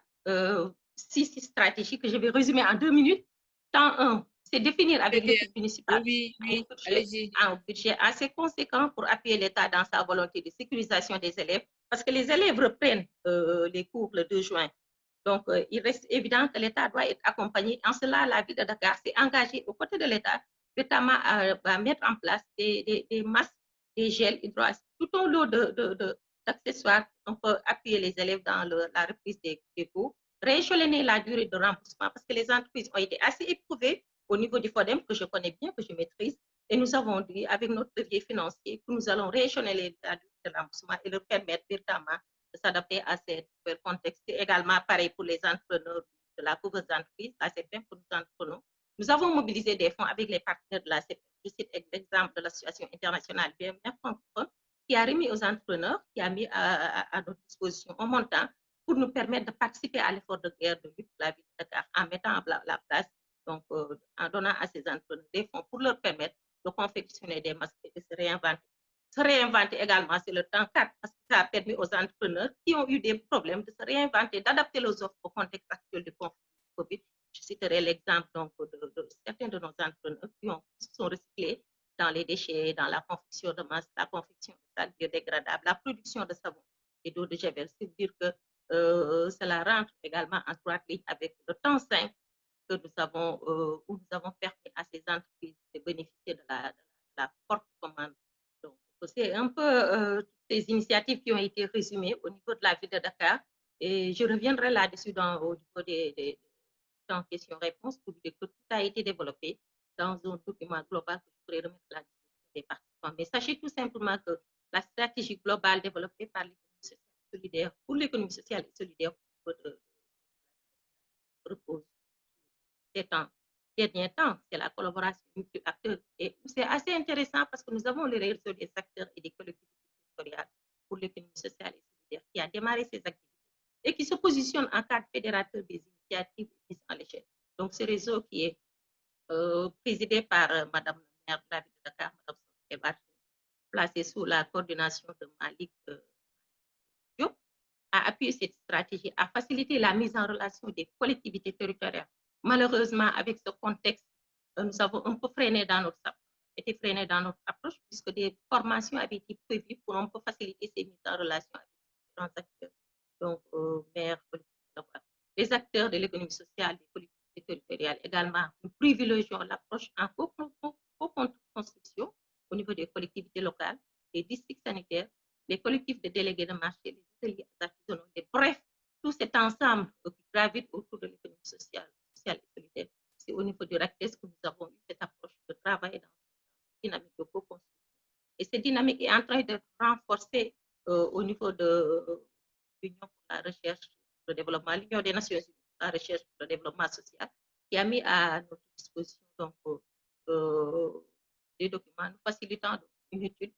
6 stratégies que je vais résumer en 2 minutes. Temps 1, c'est définir avec l'équipe municipale un budget assez conséquent pour appuyer l'État dans sa volonté de sécurisation des élèves, parce que les élèves reprennent les cours le 2 juin. Donc, il reste évident que l'État doit être accompagné. En cela, la ville de Dakar s'est engagée aux côtés de l'État, notamment à mettre en place des masques, des gels hydroalcooliques, tout un lot d'accessoires. On peut appuyer les élèves dans la reprise des cours, rééchelonner la durée de remboursement, parce que les entreprises ont été assez éprouvées au niveau du FODEM, que je connais bien, que je maîtrise. Et nous avons dit, avec notre levier financier, que nous allons rééchelonner la durée de remboursement et leur permettre véritablement de s'adapter à ce contexte. Et également, pareil pour les entrepreneurs de la pauvre entreprise, la CPM, pour nous entrepreneurs. Nous avons mobilisé des fonds avec les partenaires de la CPM. Je cite l'exemple de l'association internationale BMF francophone, qui a remis aux entrepreneurs, qui a mis à notre disposition un montant pour nous permettre de participer à l'effort de guerre de lutte de la ville de Dakar en mettant en place, donc en donnant à ces entrepreneurs des fonds pour leur permettre de confectionner des masques et de se réinventer. Se réinventer également, c'est le temps 4, parce que ça a permis aux entrepreneurs qui ont eu des problèmes de se réinventer, d'adapter leurs offres au contexte actuel du Covid. Je citerai l'exemple de certains de nos entrepreneurs qui se sont recyclés dans les déchets, dans la confection de masques, la confection de sacs biodégradables, la production de savon et d'eau de javel. C'est dire que cela rentre également en droite ligne avec le temps simple que nous avons, où nous avons permis à ces entreprises de bénéficier de la forte commande. Donc, c'est un peu ces initiatives qui ont été résumées au niveau de la ville de Dakar. Et je reviendrai là-dessus au niveau des questions-réponses pour dire que tout a été développé dans un document global que je pourrais remettre à la disposition des participants. Mais sachez tout simplement que la stratégie globale développée par l'économie sociale et solidaire pour l'économie sociale et solidaire repose ces derniers temps, c'est la collaboration multi-acteurs. Et c'est assez intéressant parce que nous avons le réseau des acteurs et des collectivités territoriales pour l'économie sociale et solidaire qui a démarré ses activités et qui se positionne en cadre fédérateur des initiatives mises en l'échelle. Donc, ce réseau qui est présidé par Madame la maire de la ville de Dakar, Madame Sophie, placé sous la coordination de Malik Diop, a appuyé cette stratégie, a facilité la mise en relation des collectivités territoriales. Malheureusement, avec ce contexte, nous avons un peu freiné dans notre approche puisque des formations avaient été prévues pour un peu faciliter ces mises en relation avec différents acteurs. Donc, maires, les acteurs de l'économie sociale, des collectivités territoriales également. Nous privilégions l'approche en co-construction au niveau des collectivités locales, des districts sanitaires, les collectifs de délégués de marché, les ateliers artisanaux, bref, tout cet ensemble qui gravite autour de l'économie sociale et solidaire. C'est au niveau du RACTES que nous avons eu cette approche de travail dans cette dynamique de co-construction. Et cette dynamique est en train d'être renforcée au niveau de l'Union pour la recherche et le développement, l'Union des Nations Unies pour la recherche et le développement social, qui a mis à notre disposition donc, des documents nous facilitant une étude qui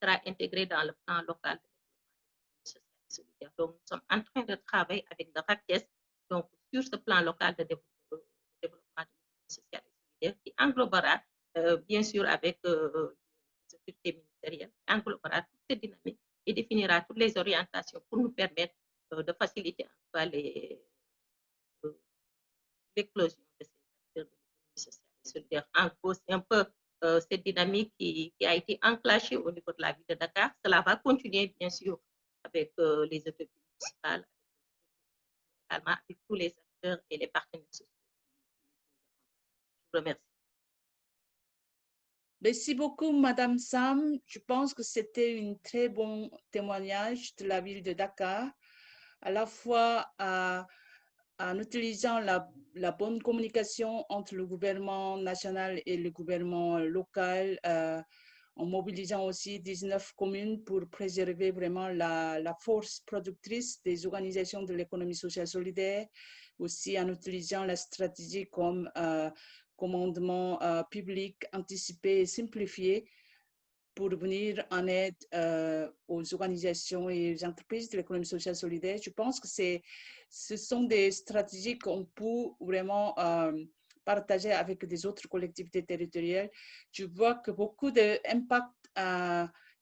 sera intégrée dans le plan local de développement social et solidaire. Donc, nous sommes en train de travailler avec le RACTES donc, sur ce plan local de développement social et solidaire qui englobera, bien sûr, avec les autorités ministérielles, qui englobera toute cette dynamique et définira toutes les orientations pour nous permettre de faciliter l'éclosion de ces acteurs de l'économie sociale et solidaire. En gros, c'est un peu cette dynamique qui a été enclenchée au niveau de la ville de Dakar. Cela va continuer, bien sûr, avec les autorités municipales, également avec tous les acteurs et les partenaires sociaux. Je vous remercie. Merci beaucoup, Madame Sam. Je pense que c'était un très bon témoignage de la ville de Dakar, à la fois en utilisant la bonne communication entre le gouvernement national et le gouvernement local, en mobilisant aussi 19 communes pour préserver vraiment la force productrice des organisations de l'économie sociale solidaire, aussi en utilisant la stratégie comme commandement public anticipé et simplifié pour venir en aide aux organisations et aux entreprises de l'économie sociale solidaire. Je pense que ce sont des stratégies qu'on peut vraiment partager avec des autres collectivités territoriales. Je vois que beaucoup d'impact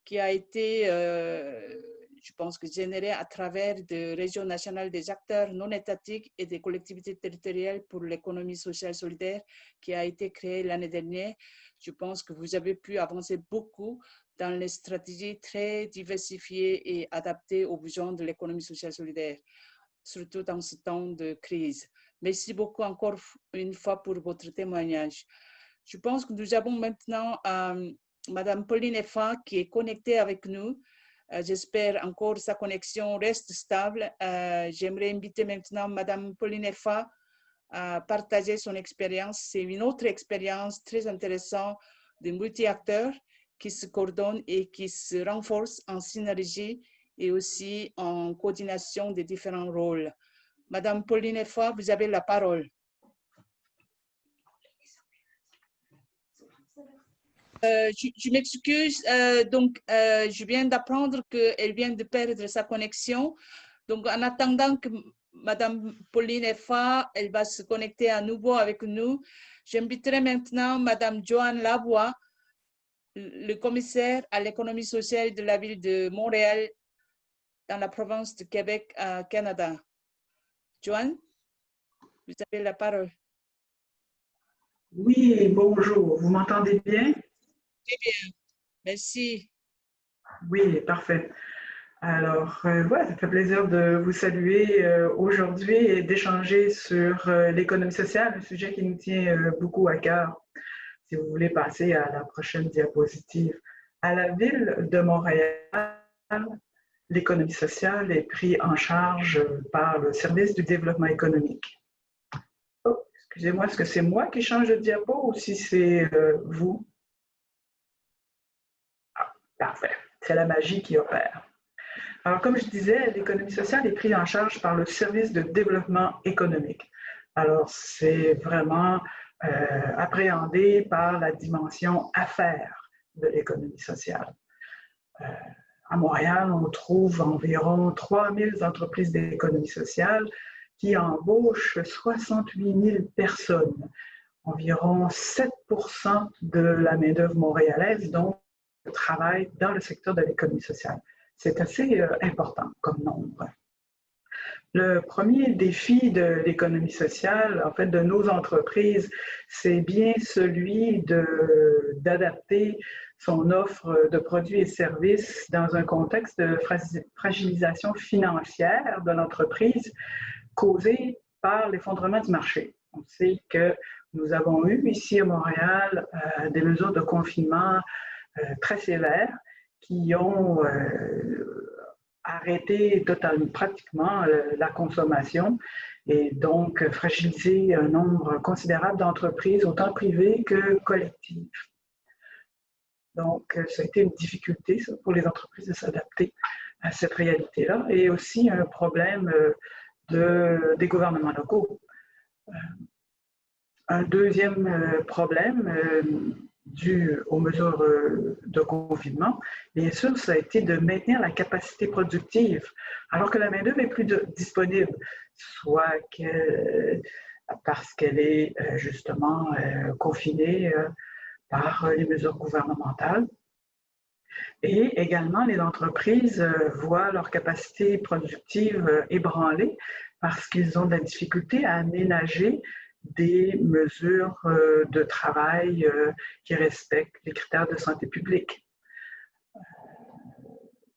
qui a été, je pense, que généré à travers des réseaux nationaux des acteurs non étatiques et des collectivités territoriales pour l'économie sociale solidaire qui a été créé l'année dernière. Je pense que vous avez pu avancer beaucoup dans les stratégies très diversifiées et adaptées aux besoins de l'économie sociale solidaire, surtout dans ce temps de crise. Merci beaucoup encore une fois pour votre témoignage. Je pense que nous avons maintenant Madame Pauline Effa qui est connectée avec nous. J'espère encore sa connexion reste stable. J'aimerais inviter maintenant Madame Pauline Effa à partager son expérience. C'est une autre expérience très intéressante de multi-acteurs qui se coordonnent et qui se renforcent en synergie et aussi en coordination des différents rôles. Madame Pauline Effa, vous avez la parole. Je m'excuse, donc je viens d'apprendre qu'elle vient de perdre sa connexion. Donc en attendant que Madame Pauline Effa, elle va se connecter à nouveau avec nous, j'inviterai maintenant Madame Joanne Lavoie, le commissaire à l'économie sociale de la ville de Montréal, dans la province de Québec, Canada. Joanne, vous avez la parole. Oui, bonjour. Vous m'entendez bien? Très bien, merci. Oui, parfait. Alors, voilà, ça fait plaisir de vous saluer aujourd'hui et d'échanger sur l'économie sociale, un sujet qui nous tient beaucoup à cœur. Si vous voulez passer à la prochaine diapositive. À la ville de Montréal, l'économie sociale est prise en charge par le service du développement économique. Oh, excusez-moi, est-ce que c'est moi qui change de diapo ou si c'est vous? Ah, parfait, c'est la magie qui opère. Alors, comme je disais, l'économie sociale est prise en charge par le service de développement économique. Alors, c'est vraiment appréhendé par la dimension affaires de l'économie sociale. À Montréal, on trouve environ 3000 entreprises d'économie sociale qui embauchent 68 000 personnes, environ 7% de la main-d'œuvre montréalaise, donc travaille dans le secteur de l'économie sociale. C'est assez important comme nombre. Le premier défi de l'économie sociale, en fait, de nos entreprises, c'est bien celui d'adapter son offre de produits et services dans un contexte de fragilisation financière de l'entreprise causée par l'effondrement du marché. On sait que nous avons eu ici à Montréal des mesures de confinement très sévères qui ont arrêté totalement, pratiquement la consommation et donc fragiliser un nombre considérable d'entreprises, autant privées que collectives. Donc, ça a été une difficulté ça, pour les entreprises de s'adapter à cette réalité-là et aussi un problème des gouvernements locaux. Un deuxième problème dû aux mesures de confinement, bien sûr, ça a été de maintenir la capacité productive, alors que la main-d'œuvre est plus disponible, soit parce qu'elle est justement confinée par les mesures gouvernementales. Et également, les entreprises voient leur capacité productive ébranlée parce qu'ils ont de la difficulté à aménager des mesures de travail qui respectent les critères de santé publique.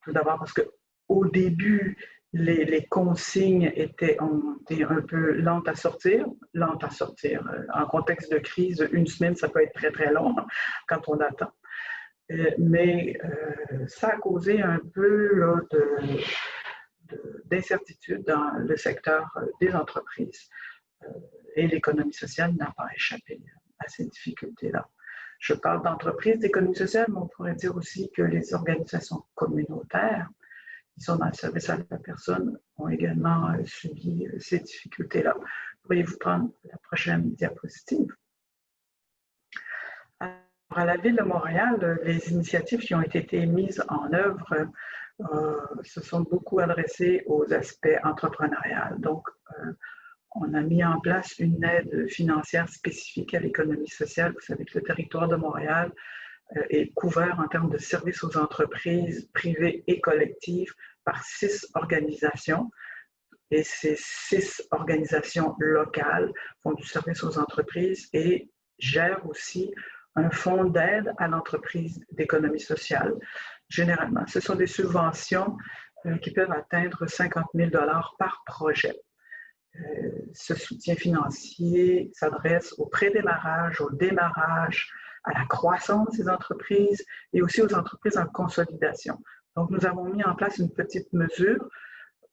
Tout d'abord parce qu'au début, les consignes étaient un peu lentes à sortir. En contexte de crise, une semaine, ça peut être très, très long quand on attend. Mais ça a causé un peu d'incertitude dans le secteur des entreprises. Et l'économie sociale n'a pas échappé à ces difficultés-là. Je parle d'entreprises d'économie sociale, mais on pourrait dire aussi que les organisations communautaires qui sont dans le service à la personne ont également subi ces difficultés-là. Pourriez-vous prendre la prochaine diapositive? À la Ville de Montréal, les initiatives qui ont été mises en œuvre se sont beaucoup adressées aux aspects entrepreneuriaux. Donc, on a mis en place une aide financière spécifique à l'économie sociale. Vous savez que le territoire de Montréal est couvert en termes de services aux entreprises privées et collectives par 6 organisations. Et ces 6 organisations locales font du service aux entreprises et gèrent aussi un fonds d'aide à l'entreprise d'économie sociale. Généralement, ce sont des subventions qui peuvent atteindre 50 000 $ par projet. Ce soutien financier s'adresse au prédémarrage, au démarrage, à la croissance des entreprises et aussi aux entreprises en consolidation. Donc, nous avons mis en place une petite mesure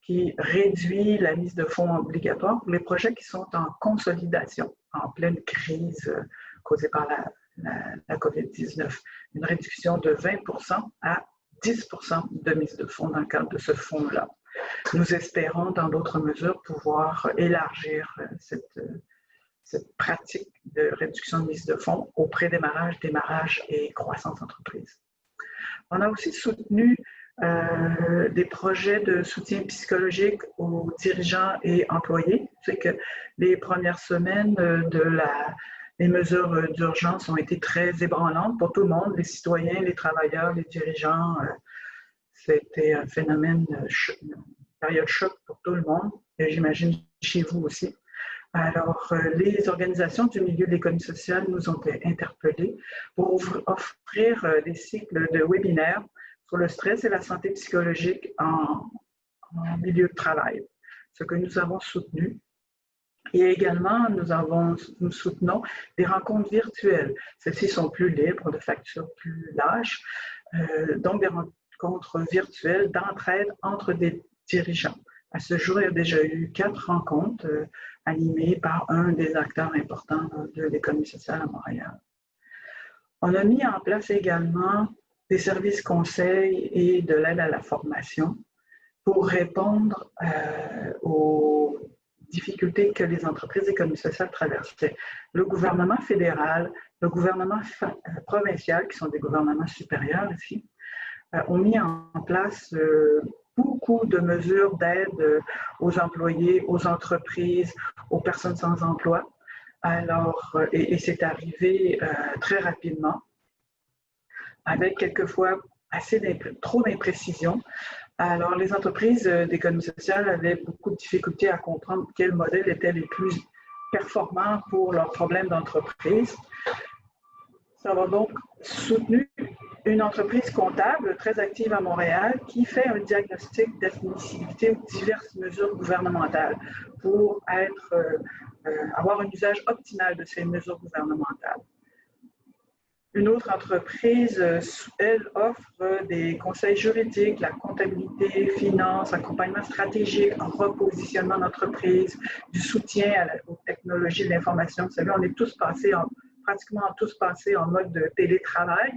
qui réduit la mise de fonds obligatoire pour les projets qui sont en consolidation, en pleine crise causée par la COVID-19. Une réduction de 20% à 10% de mise de fonds dans le cadre de ce fonds-là. Nous espérons, dans d'autres mesures, pouvoir élargir cette pratique de réduction de mise de fonds au prédémarrage, démarrage et croissance d'entreprise. On a aussi soutenu des projets de soutien psychologique aux dirigeants et employés. C'est que les premières semaines les mesures d'urgence ont été très ébranlantes pour tout le monde, les citoyens, les travailleurs, les dirigeants. C'était un phénomène, une période choc pour tout le monde, et j'imagine chez vous aussi. Alors, les organisations du milieu de l'économie sociale nous ont interpellés pour offrir des cycles de webinaires sur le stress et la santé psychologique en milieu de travail, ce que nous avons soutenu. Et également, nous soutenons des rencontres virtuelles. Celles-ci sont plus libres, de facture plus lâche, donc des rencontres virtuelles d'entraide entre des dirigeants. À ce jour, il y a déjà eu 4 rencontres animées par un des acteurs importants de l'économie sociale à Montréal. On a mis en place également des services conseils et de l'aide à la formation pour répondre aux difficultés que les entreprises d'économie sociale traversaient. Le gouvernement fédéral, le gouvernement provincial, qui sont des gouvernements supérieurs ici, ont mis en place beaucoup de mesures d'aide aux employés, aux entreprises, aux personnes sans emploi. Alors, et c'est arrivé très rapidement, avec quelquefois trop d'imprécisions. Alors, les entreprises d'économie sociale avaient beaucoup de difficultés à comprendre quel modèle était le plus performant pour leurs problèmes d'entreprise. Nous avons donc soutenu une entreprise comptable très active à Montréal qui fait un diagnostic d'admissibilité aux diverses mesures gouvernementales pour avoir un usage optimal de ces mesures gouvernementales. Une autre entreprise, elle, offre des conseils juridiques, la comptabilité, finance, accompagnement stratégique, repositionnement d'entreprise, du soutien aux technologies de l'information. Vous savez, on est pratiquement tous passés en mode de télétravail.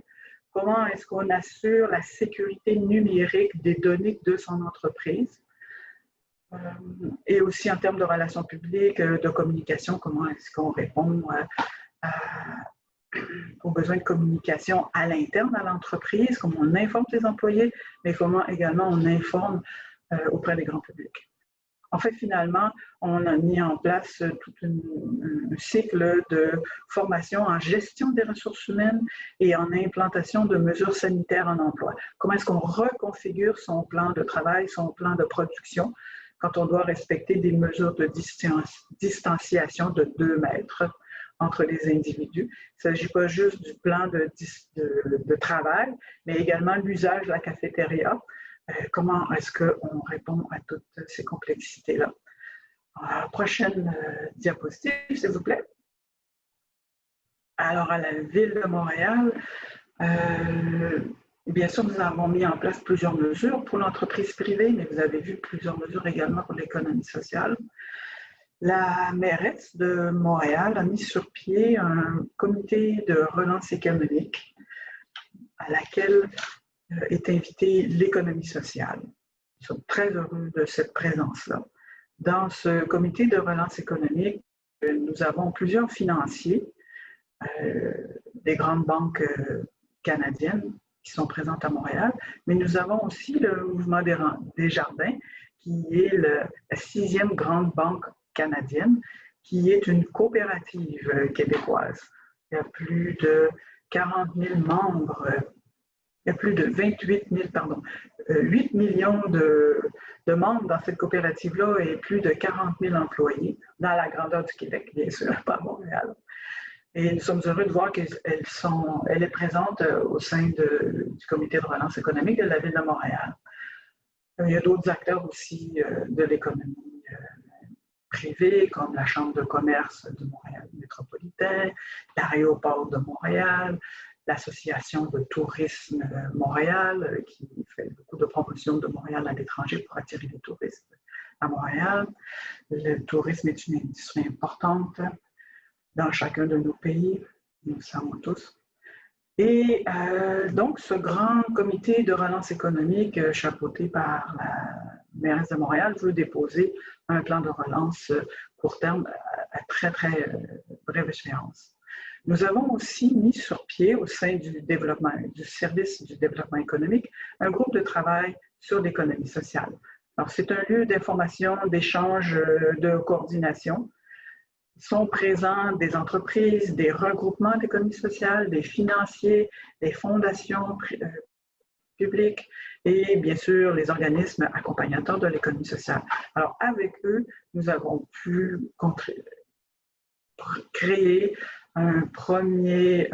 Comment est-ce qu'on assure la sécurité numérique des données de son entreprise? Et aussi en termes de relations publiques, de communication, comment est-ce qu'on répond aux besoins de communication à l'interne à l'entreprise, comment on informe les employés, mais comment également on informe auprès des grands publics. En fait, finalement, on a mis en place tout un cycle de formation en gestion des ressources humaines et en implantation de mesures sanitaires en emploi. Comment est-ce qu'on reconfigure son plan de travail, son plan de production, quand on doit respecter des mesures de distanciation de 2 mètres entre les individus. Il ne s'agit pas juste du plan de travail, mais également l'usage de la cafétéria. Comment est-ce qu'on répond à toutes ces complexités-là? Prochaine diapositive, s'il vous plaît. Alors, à la Ville de Montréal, bien sûr, nous avons mis en place plusieurs mesures pour l'entreprise privée, mais vous avez vu plusieurs mesures également pour l'économie sociale. La mairesse de Montréal a mis sur pied un comité de relance économique à laquelle est invitée l'économie sociale. Nous sommes très heureux de cette présence-là. Dans ce comité de relance économique, nous avons plusieurs financiers, des grandes banques canadiennes qui sont présentes à Montréal, mais nous avons aussi le Mouvement des Jardins, qui est la 6e grande banque canadienne, qui est une coopérative québécoise. Il y a plus de 40 000 membres, il y a plus de 8 millions de membres dans cette coopérative-là et plus de 40 000 employés dans la grandeur du Québec, bien sûr, pas à Montréal. Et nous sommes heureux de voir qu'elle est présente au sein du comité de relance économique de la Ville de Montréal. Il y a d'autres acteurs aussi de l'économie privée, comme la Chambre de commerce de Montréal métropolitain, l'Aéroport de Montréal, l'Association de tourisme Montréal, qui fait beaucoup de promotion de Montréal à l'étranger pour attirer les touristes à Montréal. Le tourisme est une industrie importante dans chacun de nos pays, nous le savons tous. Et donc, ce grand comité de relance économique chapeauté par la mairesse de Montréal veut déposer un plan de relance court terme à très, très brève échéance. Nous avons aussi mis sur pied, au sein du service du développement économique, un groupe de travail sur l'économie sociale. Alors, c'est un lieu d'information, d'échange, de coordination. Sont présents des entreprises, des regroupements d'économie sociale, des financiers, des fondations publiques et bien sûr les organismes accompagnateurs de l'économie sociale. Alors avec eux, nous avons pu créer un premier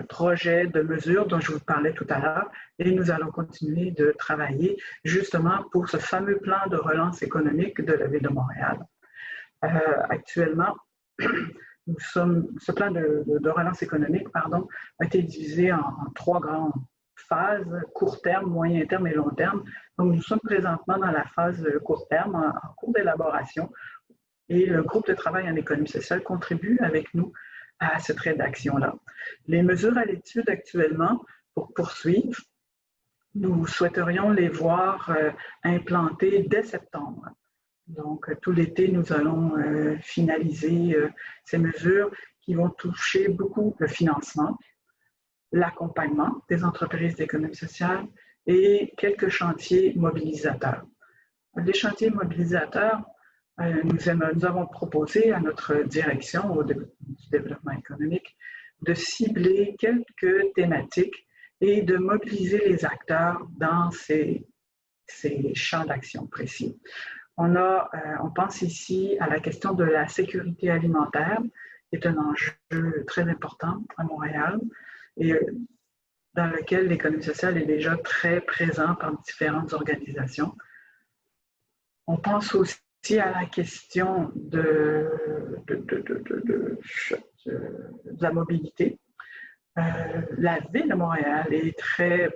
projet de mesure dont je vous parlais tout à l'heure et nous allons continuer de travailler justement pour ce fameux plan de relance économique de la Ville de Montréal. Actuellement, ce plan de relance économique a été divisé en 3 grandes phases, court terme, moyen terme et long terme. Donc nous sommes présentement dans la phase court terme, en cours d'élaboration, et le groupe de travail en économie sociale contribue avec nous à cette rédaction-là. Les mesures à l'étude actuellement, pour poursuivre, nous souhaiterions les voir implantées dès septembre. Donc, tout l'été, nous allons finaliser ces mesures qui vont toucher beaucoup le financement, l'accompagnement des entreprises d'économie sociale et quelques chantiers mobilisateurs. Les chantiers mobilisateurs, nous avons proposé à notre direction du développement économique de cibler quelques thématiques et de mobiliser les acteurs dans ces champs d'action précis. On pense ici à la question de la sécurité alimentaire, qui est un enjeu très important à Montréal et dans lequel l'économie sociale est déjà très présente par différentes organisations. On pense aussi à la question de la mobilité. La Ville de Montréal est très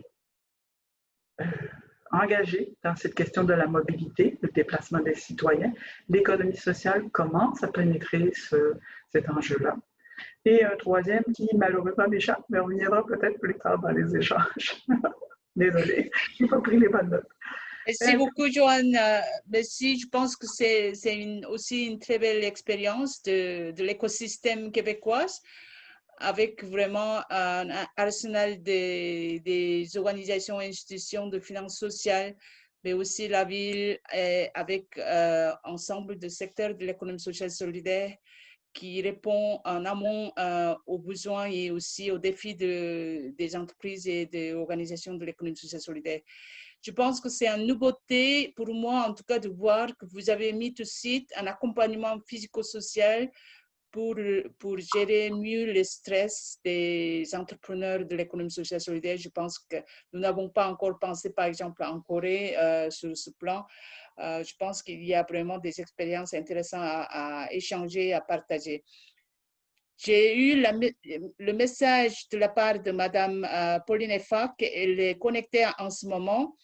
engagée dans cette question de la mobilité, le déplacement des citoyens. L'économie sociale commence à pénétrer cet enjeu-là. Et un troisième qui malheureusement m'échappe, mais on reviendra peut-être plus tard dans les échanges. Désolée, je n'ai pas pris les bonnes notes. Merci beaucoup, Joanne. Merci. Je pense que c'est aussi une très belle expérience de l'écosystème québécois, avec vraiment un arsenal des organisations et institutions de finances sociales, mais aussi la ville avec ensemble de secteurs de l'économie sociale solidaire qui répond en amont aux besoins et aussi aux défis des entreprises et des organisations de l'économie sociale solidaire. Je pense que c'est une nouveauté pour moi, en tout cas, de voir que vous avez mis tout de suite un accompagnement physico-social pour gérer mieux le stress des entrepreneurs de l'économie sociale solidaire. Je pense que nous n'avons pas encore pensé, par exemple, en Corée sur ce plan. Je pense qu'il y a vraiment des expériences intéressantes à échanger, à partager. J'ai eu le message de la part de Madame Pauline Effa, qu'elle est connectée en ce moment.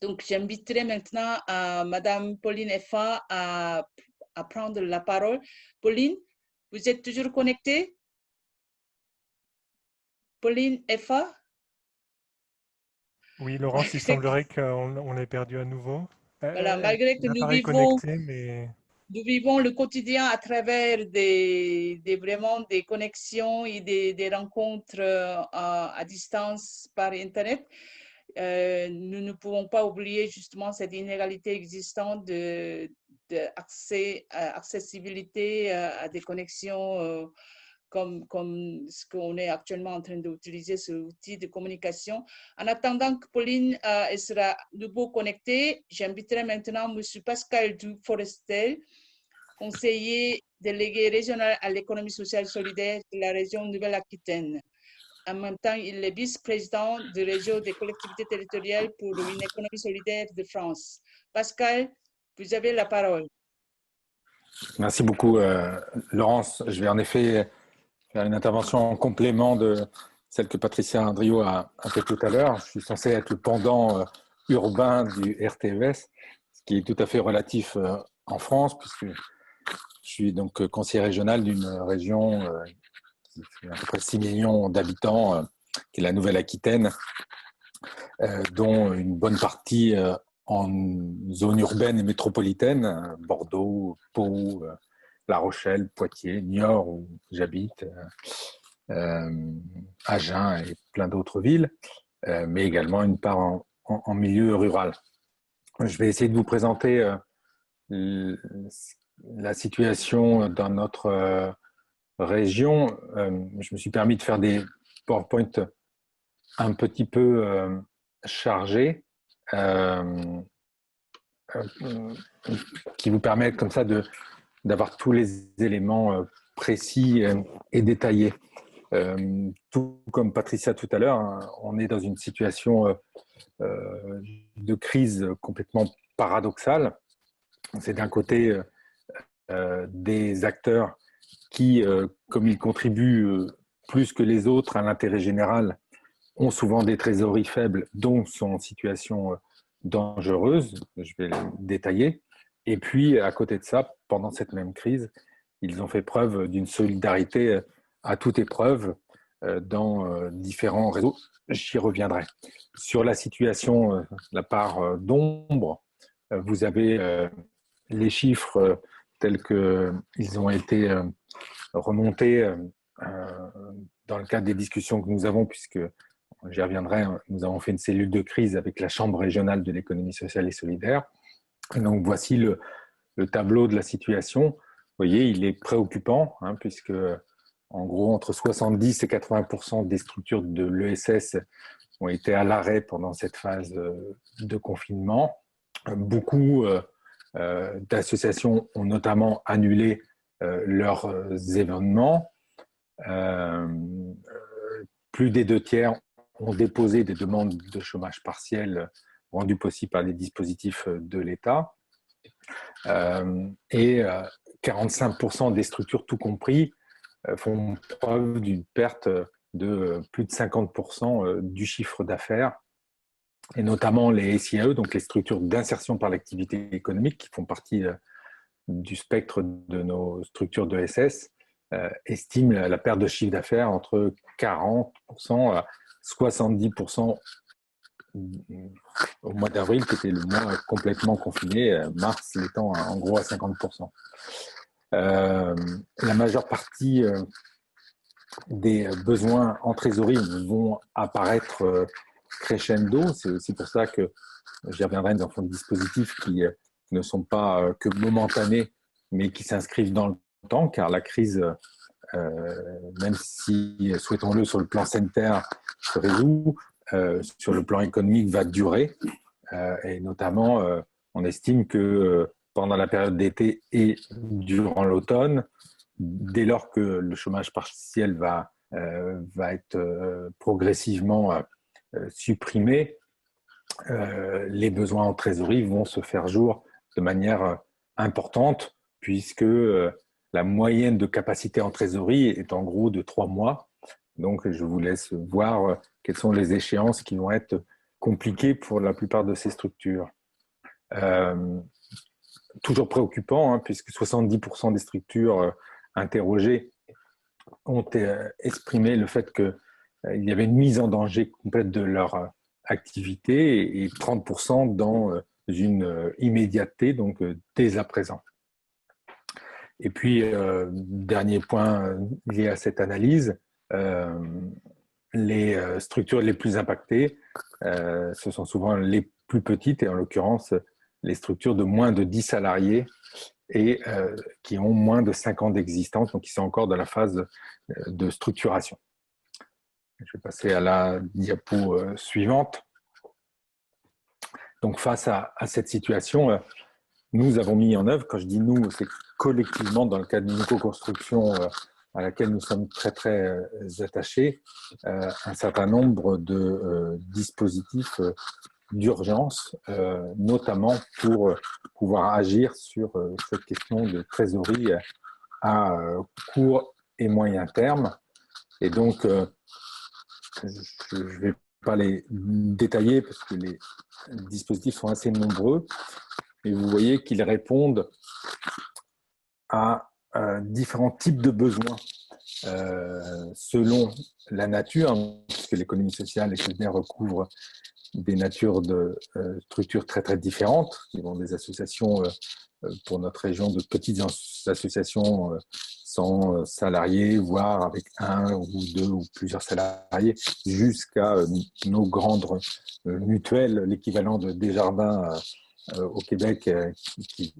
Donc, j'inviterai maintenant Madame Pauline Effa à prendre la parole. Pauline, vous êtes toujours connectée? Pauline Effa? Oui, Laurence, il semblerait qu'on l'ait perdu à nouveau. Voilà, malgré que nous vivons le quotidien à travers vraiment des connexions et des rencontres à distance par Internet, nous ne pouvons pas oublier justement cette inégalité existante d'accessibilité à des connexions comme ce qu'on est actuellement en train d'utiliser, ce outil de communication. En attendant que Pauline sera de nouveau connectée, j'inviterai maintenant M. Pascal Duforestel, conseiller délégué régional à l'économie sociale solidaire de la région Nouvelle-Aquitaine. En même temps, il est vice-président du réseau des collectivités territoriales pour une économie solidaire de France. Pascal, vous avez la parole. Merci beaucoup, Laurence. Je vais en effet faire une intervention en complément de celle que Patricia Andriot a fait tout à l'heure. Je suis censé être le pendant urbain du RTES, ce qui est tout à fait relatif en France, puisque je suis donc conseiller régional d'une région qui fait à peu près 6 millions d'habitants, qui est la Nouvelle-Aquitaine, dont une bonne partie en zone urbaine et métropolitaine, Bordeaux, Pau, La Rochelle, Poitiers, Niort, où j'habite, Agen et plein d'autres villes, mais également une part en milieu rural. Je vais essayer de vous présenter la situation dans notre région. Je me suis permis de faire des PowerPoint un petit peu chargés qui vous permettent comme ça d'avoir tous les éléments précis et détaillés. Tout comme Patricia tout à l'heure, hein, on est dans une situation de crise complètement paradoxale. C'est d'un côté des acteurs qui, comme ils contribuent plus que les autres à l'intérêt général, ont souvent des trésoreries faibles, donc sont en situation dangereuse, je vais les détailler. Et puis, à côté de ça, pendant cette même crise, ils ont fait preuve d'une solidarité à toute épreuve dans différents réseaux. J'y reviendrai. Sur la situation, la part d'ombre, vous avez les chiffres tels qu'ils ont été remontés dans le cadre des discussions que nous avons, puisque j'y reviendrai, nous avons fait une cellule de crise avec la Chambre régionale de l'économie sociale et solidaire. Et donc voici le tableau de la situation. Vous voyez, il est préoccupant, hein, puisque en gros, entre 70 et 80% des structures de l'ESS ont été à l'arrêt pendant cette phase de confinement. Beaucoup d'associations ont notamment annulé leurs événements. Plus des 2/3 ont déposé des demandes de chômage partiel rendues possibles par les dispositifs de l'État. Et 45% des structures, tout compris, font preuve d'une perte de plus de 50% du chiffre d'affaires, et notamment les SIAE, donc les structures d'insertion par l'activité économique, qui font partie du spectre de nos structures de SS, estiment la perte de chiffre d'affaires entre 40% à 70% au mois d'avril, qui était le mois complètement confiné, mars l'étant en gros à 50%. La majeure partie des besoins en trésorerie vont apparaître crescendo. C'est aussi pour ça que j'y reviendrai dans un dispositif qui ne sont pas que momentanés, mais qui s'inscrivent dans le temps, car la crise, même si, souhaitons-le, sur le plan sanitaire, se résout, sur le plan économique, va durer. Et notamment, on estime que pendant la période d'été et durant l'automne, dès lors que le chômage partiel va être progressivement supprimé, les besoins en trésorerie vont se faire jour de manière importante, puisque la moyenne de capacité en trésorerie est en gros de 3 mois. Donc, je vous laisse voir quelles sont les échéances qui vont être compliquées pour la plupart de ces structures. Toujours préoccupant, hein, puisque 70% des structures interrogées ont exprimé le fait qu'il y avait une mise en danger complète de leur activité, et 30% dans une immédiateté, donc dès à présent. Et puis, dernier point lié à cette analyse, les structures les plus impactées, ce sont souvent les plus petites, et en l'occurrence, les structures de moins de 10 salariés et qui ont moins de 5 ans d'existence, donc qui sont encore dans la phase de structuration. Je vais passer à la diapo suivante. Donc, face à cette situation, nous avons mis en œuvre, quand je dis nous, c'est collectivement dans le cadre d'une co-construction à laquelle nous sommes très, très attachés, un certain nombre de dispositifs d'urgence, notamment pour pouvoir agir sur cette question de trésorerie à court et moyen terme. Et donc, je ne vais pas les détailler parce que les dispositifs sont assez nombreux, mais vous voyez qu'ils répondent à différents types de besoins selon la nature, puisque l'économie sociale et solidaire recouvre des natures de structures très très différentes, qui vont des associations pour notre région, de petites associations sans salariés, voire avec 1 ou 2 ou plusieurs salariés, jusqu'à nos grandes mutuelles, l'équivalent de Desjardins au Québec, qui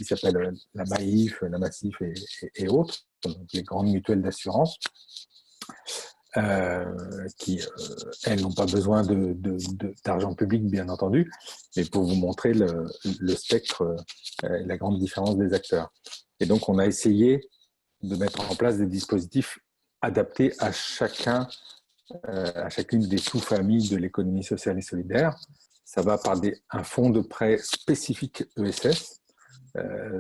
s'appelle la Maïf, la Massif et autres, donc les grandes mutuelles d'assurance. qui, elles, n'ont pas besoin d'argent public, bien entendu, mais pour vous montrer le spectre et la grande différence des acteurs. Et donc, on a essayé de mettre en place des dispositifs adaptés à chacune des sous-familles de l'économie sociale et solidaire. Ça va par un fonds de prêt spécifique ESS,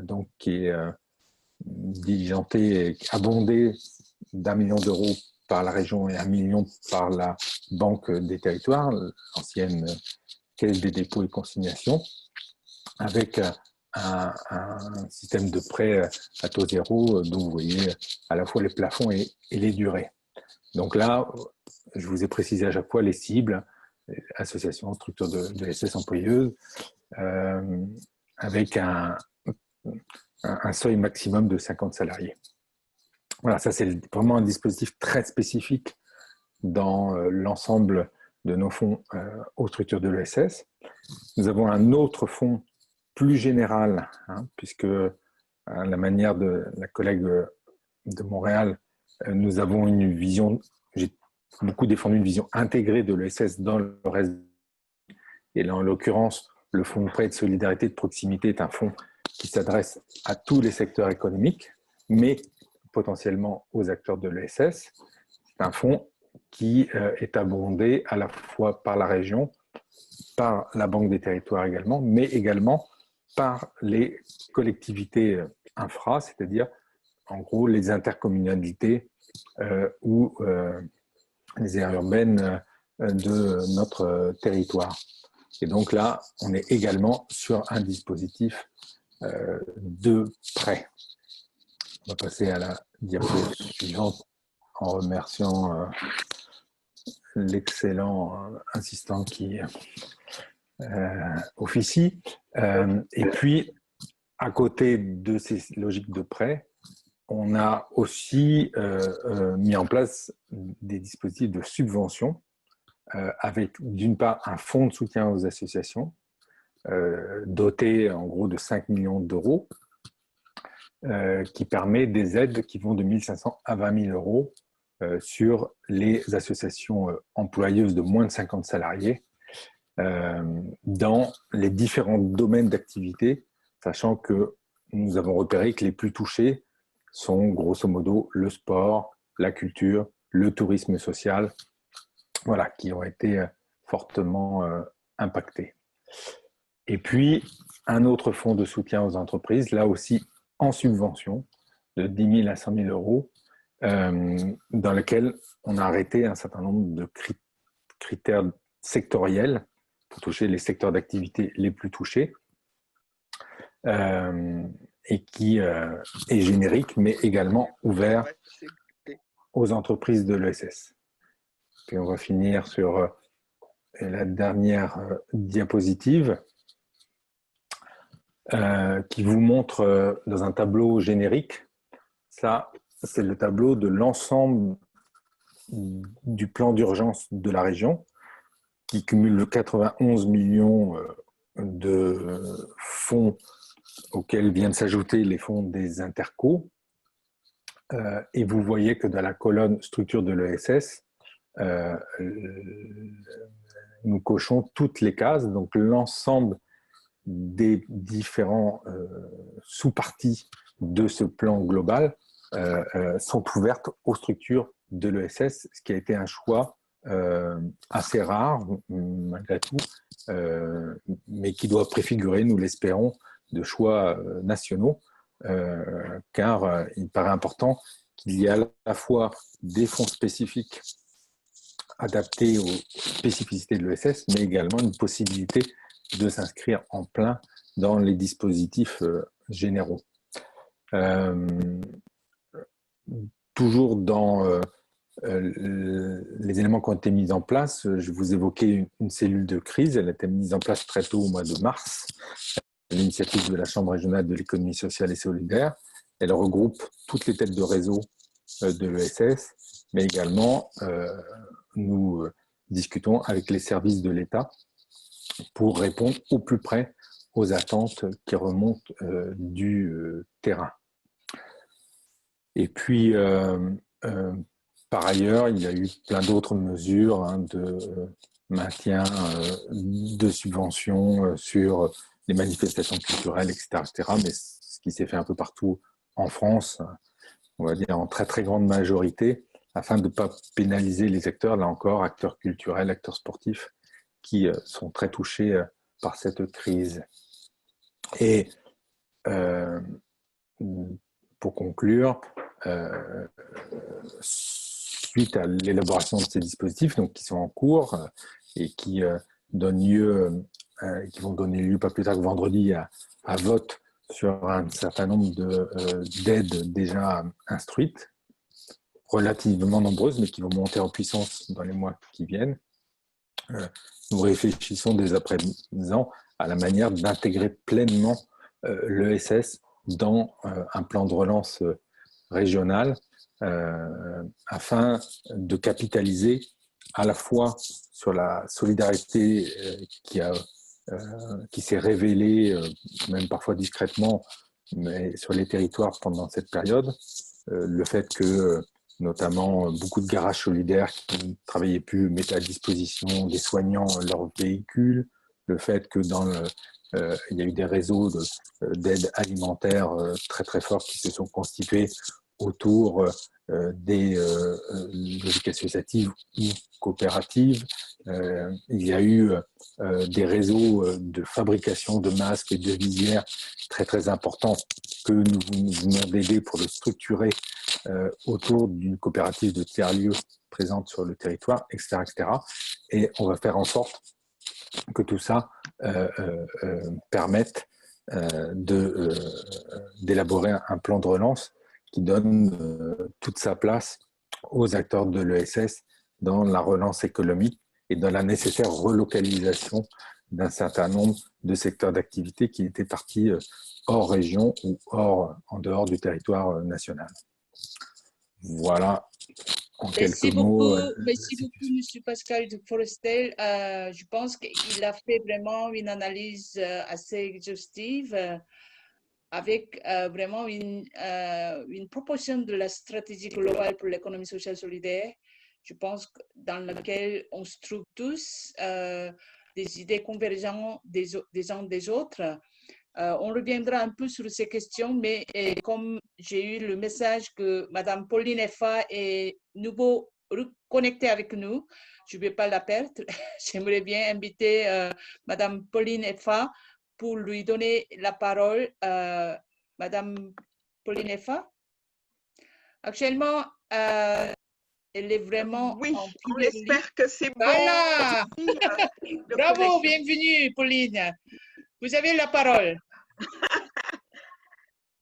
donc qui est diligenté et abondé d'1 million d'euros par la région et 1 million par la Banque des Territoires, l'ancienne Caisse des dépôts et consignations, avec un système de prêt à taux zéro, dont vous voyez à la fois les plafonds et les durées. Donc là, je vous ai précisé à chaque fois les cibles, associations, structures de SS employeuses, avec un seuil maximum de 50 salariés. Voilà, ça c'est vraiment un dispositif très spécifique dans l'ensemble de nos fonds aux structures de l'ESS. Nous avons un autre fonds plus général, puisque à la manière de la collègue de Montréal, nous avons une vision, j'ai beaucoup défendu une vision intégrée de l'ESS dans le reste. Et là, en l'occurrence, le fonds de prêt de solidarité de proximité est un fonds qui s'adresse à tous les secteurs économiques, mais potentiellement aux acteurs de l'ESS. C'est un fonds qui est abondé à la fois par la région, par la Banque des Territoires également, mais également par les collectivités infra, c'est-à-dire en gros les intercommunalités ou les aires urbaines de notre territoire. Et donc là, on est également sur un dispositif de prêt. On va passer à la diapo suivante en remerciant l'excellent assistant qui officie. Et puis, à côté de ces logiques de prêt, on a aussi mis en place des dispositifs de subvention avec d'une part un fonds de soutien aux associations doté en gros de 5 millions d'euros qui permet des aides qui vont de 1 500 à 20 000 euros sur les associations employeuses de moins de 50 salariés dans les différents domaines d'activité, sachant que nous avons repéré que les plus touchés sont grosso modo le sport, la culture, le tourisme social, voilà, qui ont été fortement impactés. Et puis, un autre fonds de soutien aux entreprises, là aussi en subvention, de 10 000 à 100 000 euros, dans lequel on a arrêté un certain nombre de critères sectoriels pour toucher les secteurs d'activité les plus touchés, et qui est générique, mais également ouvert aux entreprises de l'ESS. Puis on va finir sur la dernière diapositive qui vous montre dans un tableau générique. Ça, c'est le tableau de l'ensemble du plan d'urgence de la région qui cumule 91 millions de fonds auxquels viennent s'ajouter les fonds des intercos. Et vous voyez que dans la colonne structure de l'ESS, nous cochons toutes les cases, donc l'ensemble des différents sous-parties de ce plan global sont ouvertes aux structures de l'ESS, ce qui a été un choix assez rare, malgré tout, mais qui doit préfigurer, nous l'espérons, de choix nationaux, car il paraît important qu'il y ait à la fois des fonds spécifiques adaptés aux spécificités de l'ESS, mais également une possibilité de s'inscrire en plein dans les dispositifs généraux. Toujours dans les éléments qui ont été mis en place, je vous évoquais une cellule de crise. Elle a été mise en place très tôt au mois de mars, à l'initiative de la Chambre régionale de l'économie sociale et solidaire. Elle regroupe toutes les têtes de réseau de l'ESS, mais également nous discutons avec les services de l'État pour répondre au plus près aux attentes qui remontent du terrain. Et puis, par ailleurs, il y a eu plein d'autres mesures hein, de maintien de subventions sur les manifestations culturelles, etc., etc. Mais ce qui s'est fait un peu partout en France, on va dire en très très grande majorité, afin de ne pas pénaliser les acteurs, là encore, acteurs culturels, acteurs sportifs, qui sont très touchés par cette crise. Et pour conclure, suite à l'élaboration de ces dispositifs, donc qui sont en cours et qui donnent lieu, qui vont donner lieu pas plus tard que vendredi à vote sur un certain nombre d'aides déjà instruites, relativement nombreuses, mais qui vont monter en puissance dans les mois qui viennent. Nous réfléchissons dès à présent à la manière d'intégrer pleinement l'ESS dans un plan de relance régional afin de capitaliser à la fois sur la solidarité qui s'est révélée, même parfois discrètement, mais sur les territoires pendant cette période, le fait que notamment beaucoup de garages solidaires qui ne travaillaient plus mettaient à disposition des soignants leurs véhicules, le fait que il y a eu des réseaux d'aide alimentaire très très forts qui se sont constitués autour des logiques associatives ou coopératives. Il y a eu des réseaux de fabrication de masques et de visières très très importants que nous venons d'aider pour le structurer autour d'une coopérative de tiers-lieux présente sur le territoire, etc., etc. Et on va faire en sorte que tout ça permette d'élaborer un plan de relance qui donne toute sa place aux acteurs de l'ESS dans la relance économique et dans la nécessaire relocalisation d'un certain nombre de secteurs d'activité qui étaient partis hors région ou en dehors du territoire national. Voilà, en quelques mots. Merci beaucoup, M. Pascal de Forestel. Je pense qu'il a fait vraiment une analyse assez exhaustive avec vraiment une proposition de la stratégie globale pour l'économie sociale solidaire. Je pense dans laquelle on se trouve tous des idées convergentes des uns des autres. On reviendra un peu sur ces questions, mais comme j'ai eu le message que Mme Pauline Effa est nouveau reconnectée avec nous, je ne vais pas la perdre. J'aimerais bien inviter Mme Pauline Effa pour lui donner la parole. Mme Pauline Effa, actuellement, elle est vraiment oui, en on espère que c'est bon. Voilà. Bravo, bienvenue Pauline. Vous avez la parole.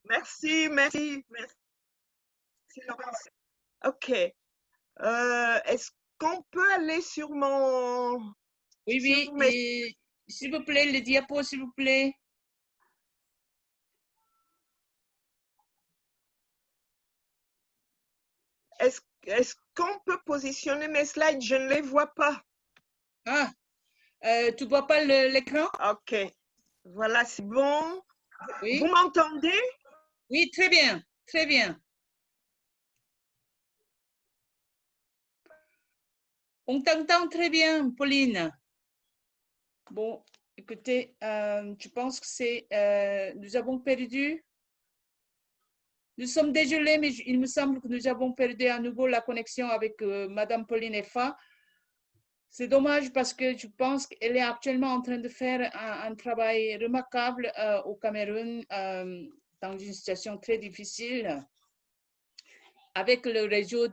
Merci, Laurence. OK. Est-ce qu'on peut aller sur mon... Oui, oui. S'il vous plaît, les diapos, s'il vous plaît. Est-ce qu'on peut positionner mes slides? Je ne les vois pas. Ah, tu ne vois pas l'écran? OK. Voilà, c'est bon. Oui. Vous m'entendez? Oui, très bien, très bien. On t'entend très bien, Pauline. Bon, écoutez, je pense que nous avons perdu. Nous sommes désolés, mais il me semble que nous avons perdu à nouveau la connexion avec Mme Pauline Effa. C'est dommage parce que je pense qu'elle est actuellement en train de faire un travail remarquable au Cameroun dans une situation très difficile avec le réseau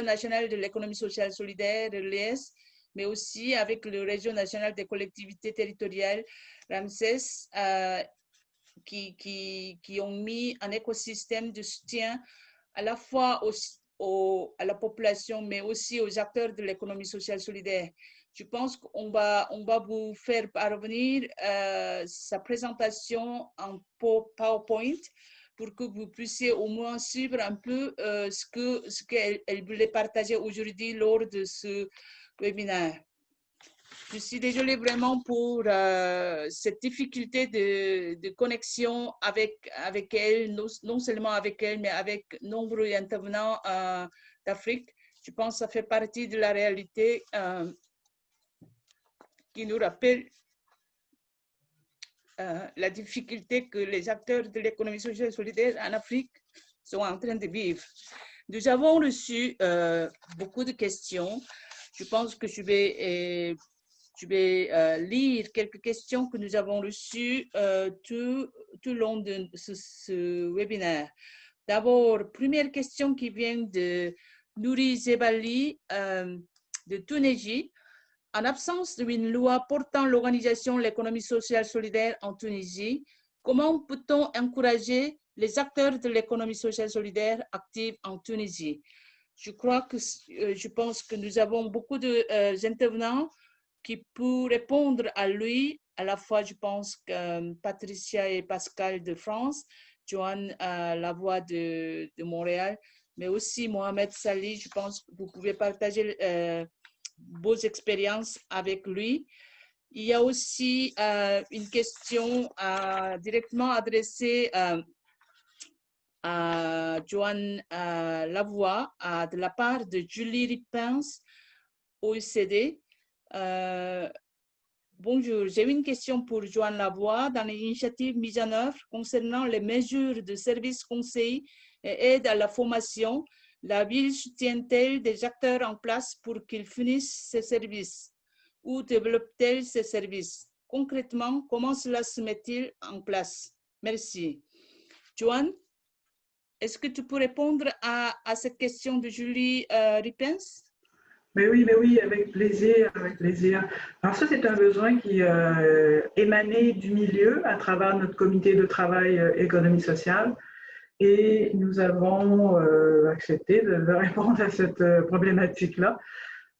national de l'économie sociale solidaire, l'ES, mais aussi avec le réseau national des collectivités territoriales, RAMSES, qui ont mis un écosystème de soutien à la fois à la population, mais aussi aux acteurs de l'économie sociale solidaire. Je pense qu'on va vous faire parvenir sa présentation en PowerPoint pour que vous puissiez au moins suivre un peu ce qu'elle voulait partager aujourd'hui lors de ce webinaire. Je suis désolée vraiment pour cette difficulté de connexion avec elle, non seulement avec elle, mais avec nombreux intervenants d'Afrique. Je pense que ça fait partie de la réalité qui nous rappelle la difficulté que les acteurs de l'économie sociale et solidaire en Afrique sont en train de vivre. Nous avons reçu beaucoup de questions. Je pense que je vais lire quelques questions que nous avons reçues tout au long de ce webinaire. D'abord, première question qui vient de Nouri Zebali de Tunisie. En absence d'une loi portant l'organisation de l'économie sociale solidaire en Tunisie, comment peut-on encourager les acteurs de l'économie sociale solidaire actifs en Tunisie? Je pense que nous avons beaucoup d'intervenants qui peuvent répondre à lui. À la fois, je pense que Patricia et Pascal de France, Joanne Lavoie de Montréal, mais aussi Mohamed Salih. Je pense que vous pouvez partager vos expériences avec lui. Il y a aussi une question directement adressée à Joanne Lavoie de la part de Julie Ripens, OECD. Bonjour, j'ai une question pour Joanne Lavoie. Dans les initiatives mises en œuvre concernant les mesures de services conseil et aide à la formation, la ville soutient-elle des acteurs en place pour qu'ils finissent ces services ou développe-t-elle ces services? Concrètement, comment cela se met-il en place? Merci. Joanne, est-ce que tu peux répondre à cette question de Julie Ripens? Mais oui, avec plaisir, avec plaisir. Alors ça, c'est un besoin qui émanait du milieu à travers notre comité de travail économie sociale. Et nous avons accepté de répondre à cette problématique-là.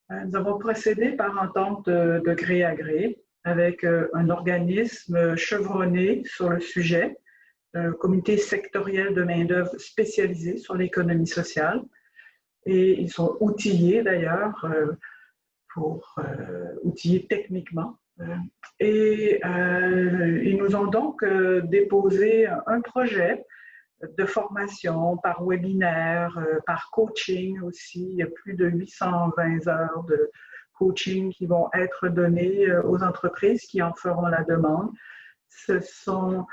Nous avons procédé par entente de gré à gré avec un organisme chevronné sur le sujet, un comité sectoriel de main-d'œuvre spécialisé sur l'économie sociale. Et ils sont outillés d'ailleurs, outillés techniquement. Et ils nous ont donc déposé un projet de formation par webinaire, par coaching aussi. Il y a plus de 820 heures de coaching qui vont être données aux entreprises qui en feront la demande. Ce sont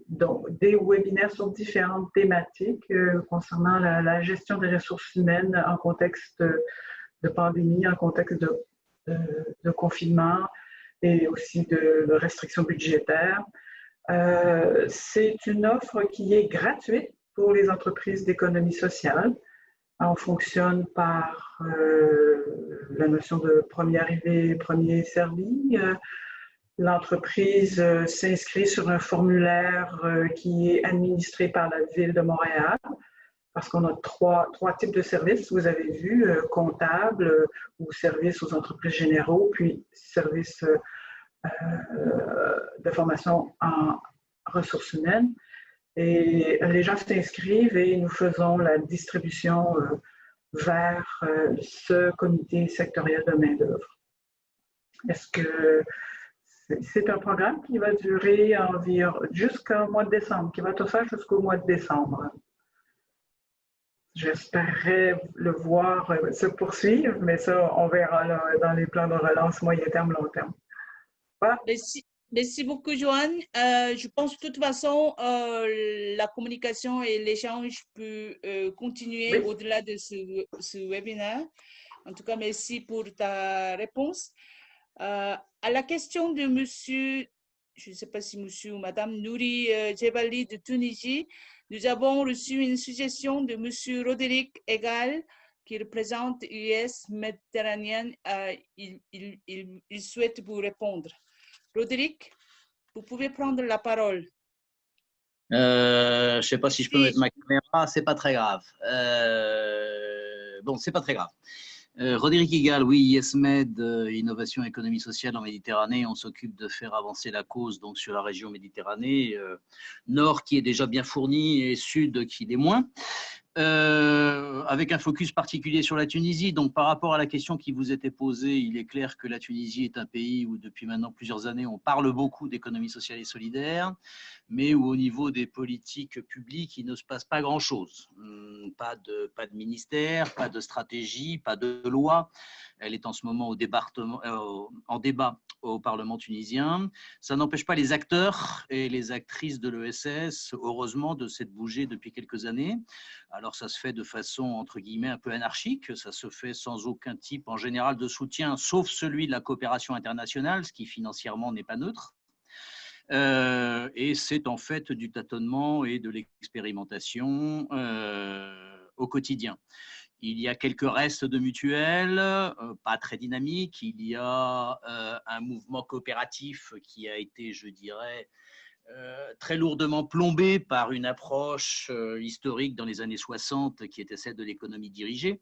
donc des webinaires sur différentes thématiques concernant la gestion des ressources humaines en contexte de pandémie, en contexte de confinement et aussi de restrictions budgétaires. C'est une offre qui est gratuite pour les entreprises d'économie sociale. On fonctionne par la notion de premier arrivé, premier servi. L'entreprise s'inscrit sur un formulaire qui est administré par la Ville de Montréal parce qu'on a trois types de services, vous avez vu, comptable ou services aux entreprises généraux, puis services de formation en ressources humaines. Et les gens s'inscrivent et nous faisons la distribution vers ce comité sectoriel de main-d'œuvre. Est-ce que c'est un programme qui va durer environ jusqu'au mois de décembre, qui va tout faire jusqu'au mois de décembre. J'espérais le voir se poursuivre, mais ça, on verra là, dans les plans de relance moyen terme, long terme. Voilà. Merci beaucoup, Joanne. Je pense de toute façon, la communication et l'échange peut continuer au-delà de ce webinaire. En tout cas, merci pour ta réponse. À la question de monsieur, je ne sais pas si monsieur ou madame Nouri Jebali de Tunisie, nous avons reçu une suggestion de monsieur Roderick Egal qui représente US Méditerranéenne. Il souhaite vous répondre. Roderick, vous pouvez prendre la parole. Je ne sais pas si je peux mettre ma caméra, c'est pas très grave. Bon, c'est pas très grave. Roderick Egal, oui, ISMED, Innovation et Économie Sociale en Méditerranée, on s'occupe de faire avancer la cause donc, sur la région Méditerranée, Nord qui est déjà bien fournie et Sud qui l'est moins. avec un focus particulier sur la Tunisie. Donc, par rapport à la question qui vous était posée, il est clair que la Tunisie est un pays où, depuis maintenant plusieurs années, on parle beaucoup d'économie sociale et solidaire, mais où, au niveau des politiques publiques, il ne se passe pas grand-chose. Pas de ministère, pas de stratégie, pas de loi. Elle est en ce moment en débat au Parlement tunisien. Ça n'empêche pas les acteurs et les actrices de l'ESS, heureusement, de s'être bougés depuis quelques années. Alors, ça se fait de façon, entre guillemets, un peu anarchique. Ça se fait sans aucun type, en général, de soutien, sauf celui de la coopération internationale, ce qui financièrement n'est pas neutre. Et c'est en fait du tâtonnement et de l'expérimentation au quotidien. Il y a quelques restes de mutuelles, pas très dynamiques. Il y a un mouvement coopératif qui a été, je dirais, très lourdement plombé par une approche historique dans les années 60 qui était celle de l'économie dirigée.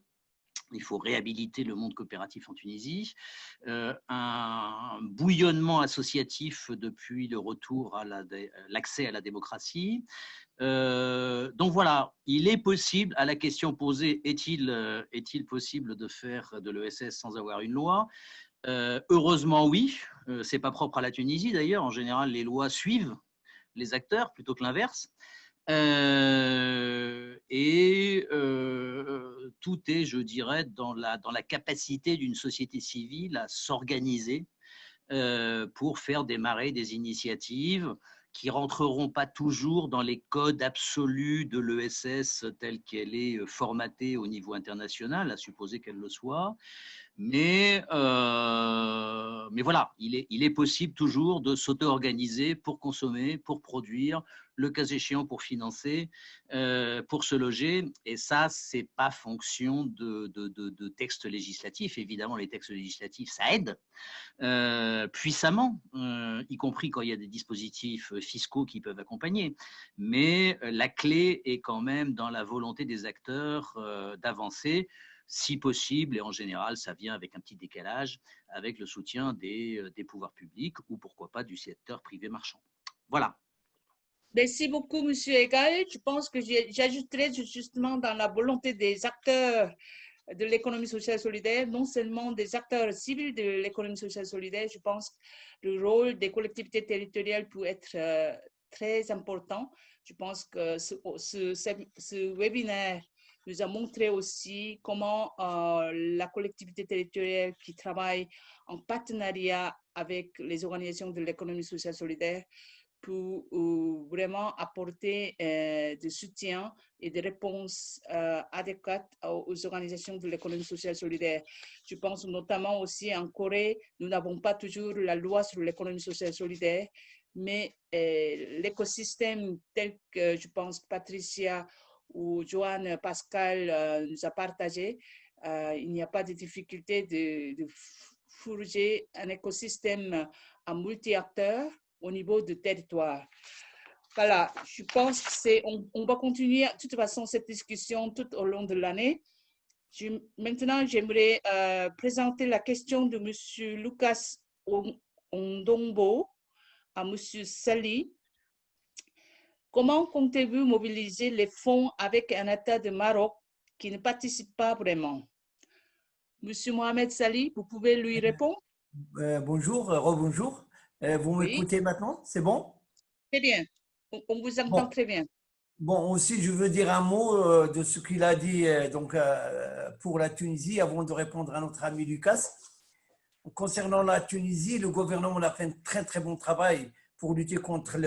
Il faut réhabiliter le monde coopératif en Tunisie. Un bouillonnement associatif depuis le retour à l'accès à la démocratie. Donc voilà, il est possible, à la question posée, est-il possible de faire de l'ESS sans avoir une loi? Heureusement oui, c'est pas propre à la Tunisie d'ailleurs, en général les lois suivent les acteurs plutôt que l'inverse. Tout est, je dirais, dans la capacité d'une société civile à s'organiser pour faire démarrer des initiatives qui rentreront pas toujours dans les codes absolus de l'ESS telle qu'elle est formatée au niveau international, à supposer qu'elle le soit. Mais voilà, il est possible toujours de s'auto-organiser pour consommer, pour produire, le cas échéant pour financer, pour se loger. Et ça, ce n'est pas fonction de textes législatifs. Évidemment, les textes législatifs, ça aide puissamment, y compris quand il y a des dispositifs fiscaux qui peuvent accompagner. Mais la clé est quand même dans la volonté des acteurs d'avancer, si possible, et en général, ça vient avec un petit décalage, avec le soutien des pouvoirs publics ou pourquoi pas du secteur privé marchand. Voilà. Merci beaucoup, Monsieur Egal. Je pense que j'ajouterais justement dans la volonté des acteurs de l'économie sociale solidaire, non seulement des acteurs civils de l'économie sociale solidaire, je pense que le rôle des collectivités territoriales peut être très important. Je pense que ce webinaire nous a montré aussi comment la collectivité territoriale qui travaille en partenariat avec les organisations de l'économie sociale solidaire peut vraiment apporter du soutien et des réponses adéquates aux organisations de l'économie sociale solidaire. Je pense notamment aussi en Corée, nous n'avons pas toujours la loi sur l'économie sociale solidaire, mais l'écosystème tel que je pense Patricia ou Joanne Pascal nous a partagé, il n'y a pas de difficulté de forger un écosystème à multi-acteurs au niveau du territoire. Voilà, je pense qu'on va continuer de toute façon cette discussion tout au long de l'année. Maintenant, j'aimerais présenter la question de M. Lucas Ondombo à M. Sali. Comment comptez-vous mobiliser les fonds avec un État de Maroc qui ne participe pas vraiment? Monsieur Mohamed Sali, vous pouvez lui répondre? Bonjour, rebonjour. Vous m'écoutez maintenant? C'est bon? Très bien. On vous entend très bien. Bon, aussi, je veux dire un mot de ce qu'il a dit pour la Tunisie avant de répondre à notre ami Lucas. Concernant la Tunisie, le gouvernement a fait un très, très bon travail pour lutter contre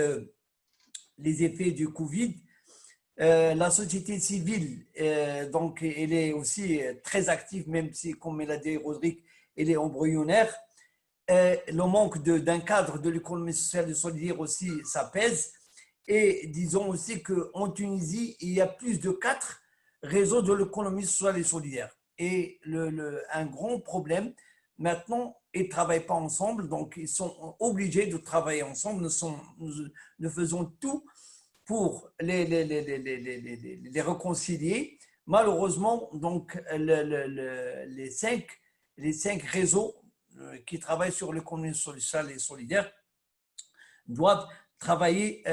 les effets du Covid. La société civile, donc, elle est aussi très active, même si, comme l'a dit Rodrigue, elle est embryonnaire. Le manque d'un cadre de l'économie sociale et solidaire aussi, ça pèse. Et disons aussi qu'en Tunisie, il y a plus de 4 réseaux de l'économie sociale et solidaire. Et un grand problème, maintenant, ils ne travaillent pas ensemble, donc ils sont obligés de travailler ensemble. Nous faisons tout pour les réconcilier. Malheureusement, donc, les cinq réseaux qui travaillent sur l'économie sociale et solidaire doivent travailler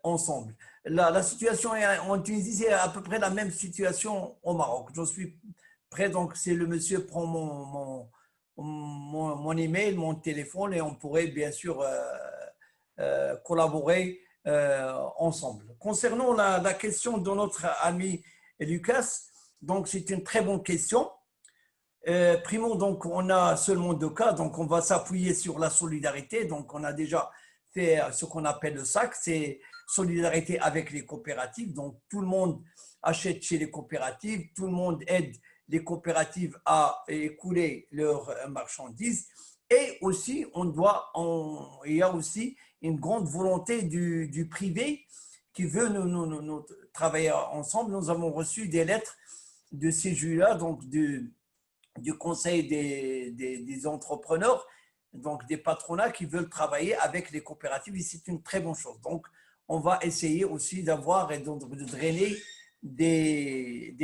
ensemble. la situation en Tunisie, c'est à peu près la même situation au Maroc. Je suis prêt, donc si le monsieur prend mon email, mon téléphone, et on pourrait bien sûr collaborer ensemble. Concernant la question de notre ami Lucas, donc c'est une très bonne question. Primo, donc on a seulement 2 cas, donc on va s'appuyer sur la solidarité. Donc on a déjà fait ce qu'on appelle le SAC, c'est solidarité avec les coopératives. Donc tout le monde achète chez les coopératives, tout le monde aide les coopératives à écouler leurs marchandises. Et aussi, il y a aussi une grande volonté du privé qui veut nous travailler ensemble. Nous avons reçu des lettres de ces là donc du conseil des entrepreneurs, donc des patronats qui veulent travailler avec les coopératives, et c'est une très bonne chose. Donc, on va essayer aussi d'avoir et de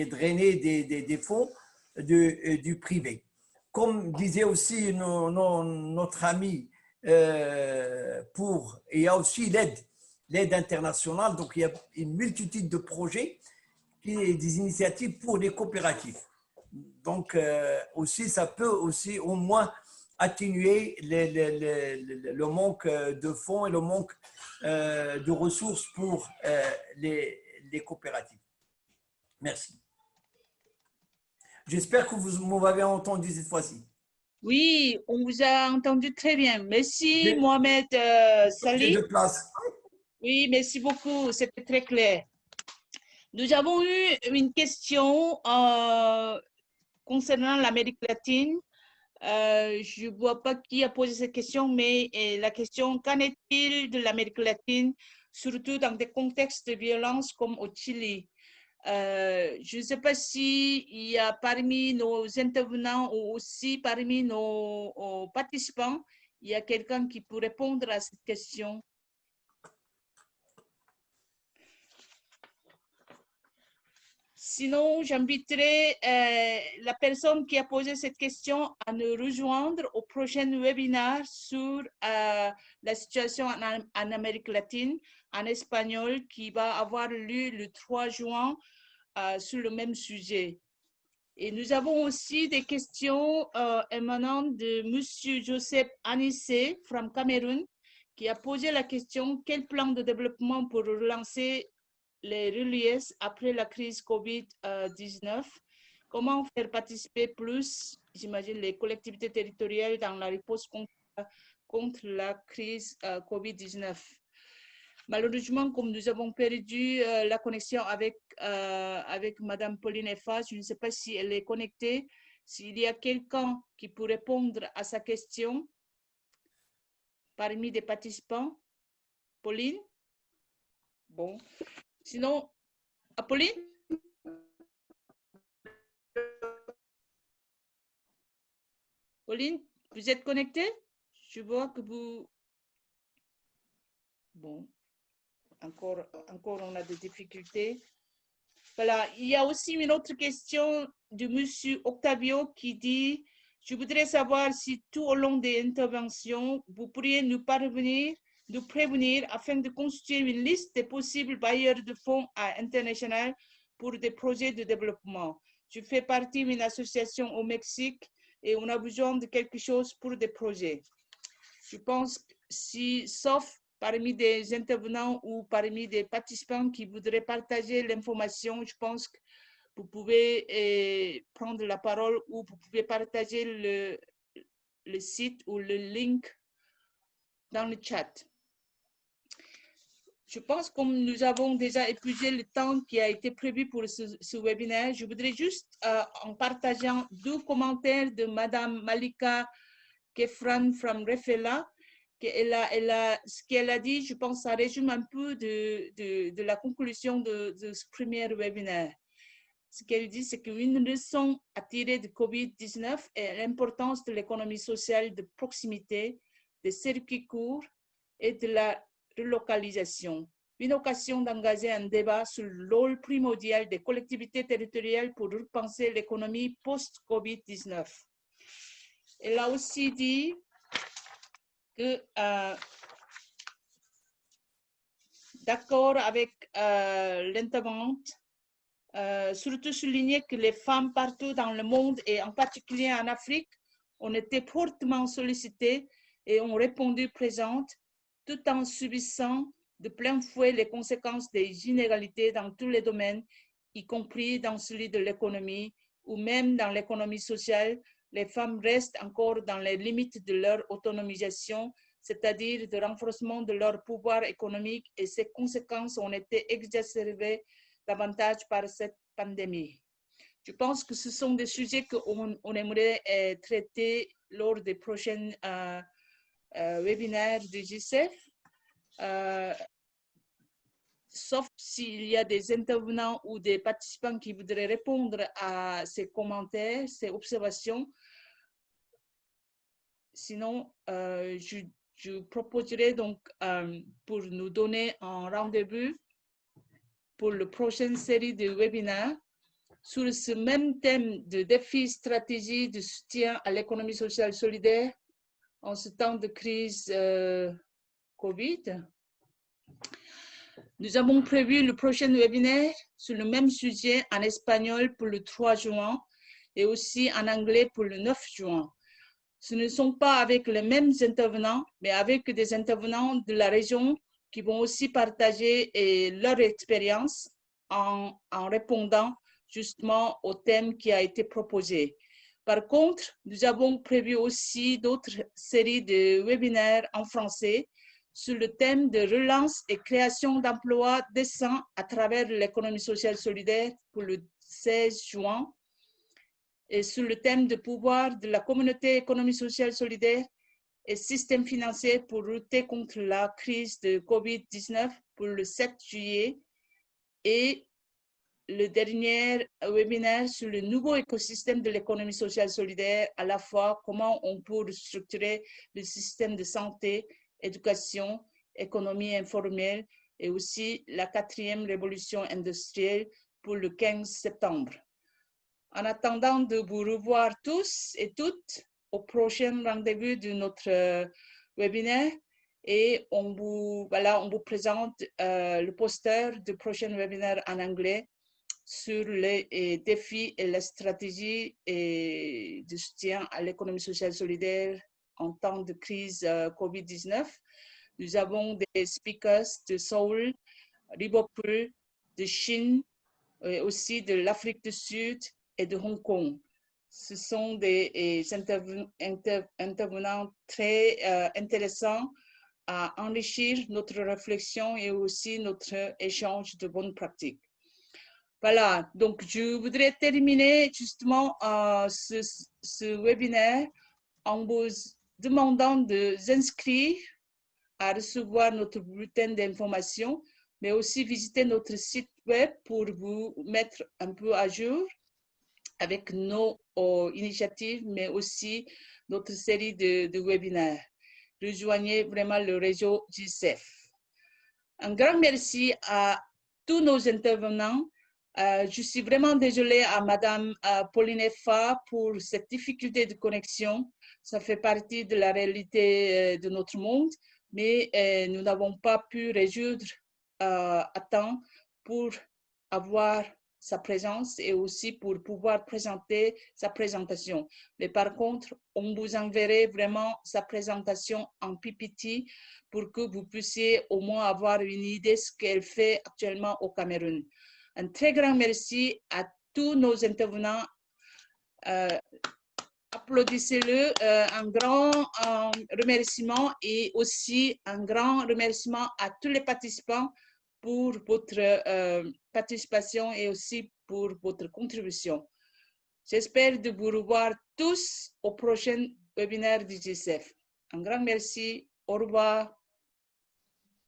drainer des fonds du privé. Comme disait aussi notre ami, il y a aussi l'aide internationale, donc il y a une multitude de projets, des initiatives pour les coopératives. Donc, aussi, ça peut aussi au moins atténuer le manque de fonds et le manque de ressources pour les coopératives. Merci. J'espère que vous m'avez entendu cette fois-ci. Oui, on vous a entendu très bien. Merci, Mohamed Salih. De place. Oui, merci beaucoup. C'était très clair. Nous avons eu une question concernant l'Amérique latine. Je ne vois pas qui a posé cette question, mais la question, qu'en est-il de l'Amérique latine, surtout dans des contextes de violence comme au Chili? Je ne sais pas s'il y a parmi nos intervenants ou aussi parmi nos participants, il y a quelqu'un qui peut répondre à cette question. Sinon, j'inviterai la personne qui a posé cette question à nous rejoindre au prochain webinaire sur la situation en Amérique latine en espagnol qui va avoir lieu le 3 juin sur le même sujet. Et nous avons aussi des questions émanant de M. Joseph Anissé, from Cameroun, qui a posé la question: quel plan de développement pour relancer les reliefs après la crise COVID-19? Comment faire participer plus, j'imagine, les collectivités territoriales dans la réponse contre la crise COVID-19? Malheureusement, comme nous avons perdu la connexion avec Madame Pauline Effa, je ne sais pas si elle est connectée. S'il y a quelqu'un qui peut répondre à sa question parmi des participants. Pauline? Bon. Sinon, Pauline? Pauline, vous êtes connectée? Je vois que vous... Bon. Encore, on a des difficultés. Voilà, il y a aussi une autre question de M. Octavio qui dit: je voudrais savoir si tout au long des interventions, vous pourriez nous prévenir afin de construire une liste des possibles bailleurs de fonds internationaux pour des projets de développement. Je fais partie d'une association au Mexique et on a besoin de quelque chose pour des projets. Je pense que sauf parmi des intervenants ou parmi des participants qui voudraient partager l'information, je pense que vous pouvez prendre la parole ou vous pouvez partager le site ou le link dans le chat. Je pense que comme nous avons déjà épuisé le temps qui a été prévu pour ce webinaire, je voudrais juste, en partageant 2 commentaires de Madame Malika Kefran from Refela, ce qu'elle a dit, je pense, ça résume un peu de la conclusion de ce premier webinaire. Ce qu'elle dit, c'est qu'une leçon à tirer de COVID-19 est l'importance de l'économie sociale de proximité, des circuits courts et de la relocalisation. Une occasion d'engager un débat sur le rôle primordial des collectivités territoriales pour repenser l'économie post-COVID-19. Elle a aussi dit que d'accord avec l'intervenante, surtout souligner que les femmes partout dans le monde et en particulier en Afrique ont été fortement sollicitées et ont répondu présentes tout en subissant de plein fouet les conséquences des inégalités dans tous les domaines, y compris dans celui de l'économie ou même dans l'économie sociale. Les femmes restent encore dans les limites de leur autonomisation, c'est-à-dire de renforcement de leur pouvoir économique, et ces conséquences ont été exacerbées davantage par cette pandémie. Je pense que ce sont des sujets qu'on aimerait traiter lors des prochains webinaires du GICEF, sauf s'il y a des intervenants ou des participants qui voudraient répondre à ces commentaires, ces observations. Sinon, je proposerai donc pour nous donner un rendez-vous pour la prochaine série de webinaires sur ce même thème de défi stratégie de soutien à l'économie sociale solidaire en ce temps de crise Covid. Nous avons prévu le prochain webinaire sur le même sujet en espagnol pour le 3 juin et aussi en anglais pour le 9 juin. Ce ne sont pas avec les mêmes intervenants, mais avec des intervenants de la région qui vont aussi partager leur expérience en répondant justement au thème qui a été proposé. Par contre, nous avons prévu aussi d'autres séries de webinaires en français sur le thème de relance et création d'emplois décents à travers l'économie sociale solidaire pour le 16 juin et sur le thème de pouvoir de la communauté économie sociale solidaire et système financier pour lutter contre la crise de COVID-19 pour le 7 juillet et le dernier webinaire sur le nouveau écosystème de l'économie sociale solidaire, à la fois comment on peut structurer le système de santé, éducation, économie informelle et aussi la 4e révolution industrielle pour le 15 septembre. En attendant de vous revoir tous et toutes au prochain rendez-vous de notre webinaire et on vous présente le poster du prochain webinaire en anglais sur les défis et la stratégie de soutien à l'économie sociale solidaire en temps de crise COVID-19. Nous avons des speakers de Seoul, Liverpool, de Chine, et aussi de l'Afrique du Sud et de Hong Kong. Ce sont des intervenants très intéressants à enrichir notre réflexion et aussi notre échange de bonnes pratiques. Voilà, donc je voudrais terminer justement ce webinaire en vous demandant de vous inscrire à recevoir notre bulletin d'information, mais aussi visiter notre site web pour vous mettre un peu à jour avec nos initiatives, mais aussi notre série de webinaires. Rejoignez vraiment le réseau GICEF. Un grand merci à tous nos intervenants. Je suis vraiment désolée à Madame Pauline Fa pour cette difficulté de connexion. Ça fait partie de la réalité de notre monde, mais nous n'avons pas pu résoudre à temps pour avoir sa présence et aussi pour pouvoir présenter sa présentation. Mais par contre, on vous enverrait vraiment sa présentation en PPT pour que vous puissiez au moins avoir une idée de ce qu'elle fait actuellement au Cameroun. Un très grand merci à tous nos intervenants. Applaudissez-le. Un grand remerciement et aussi un grand remerciement à tous les participants pour votre participation et aussi pour votre contribution. J'espère de vous revoir tous au prochain webinaire du GICEF. Un grand merci. Au revoir.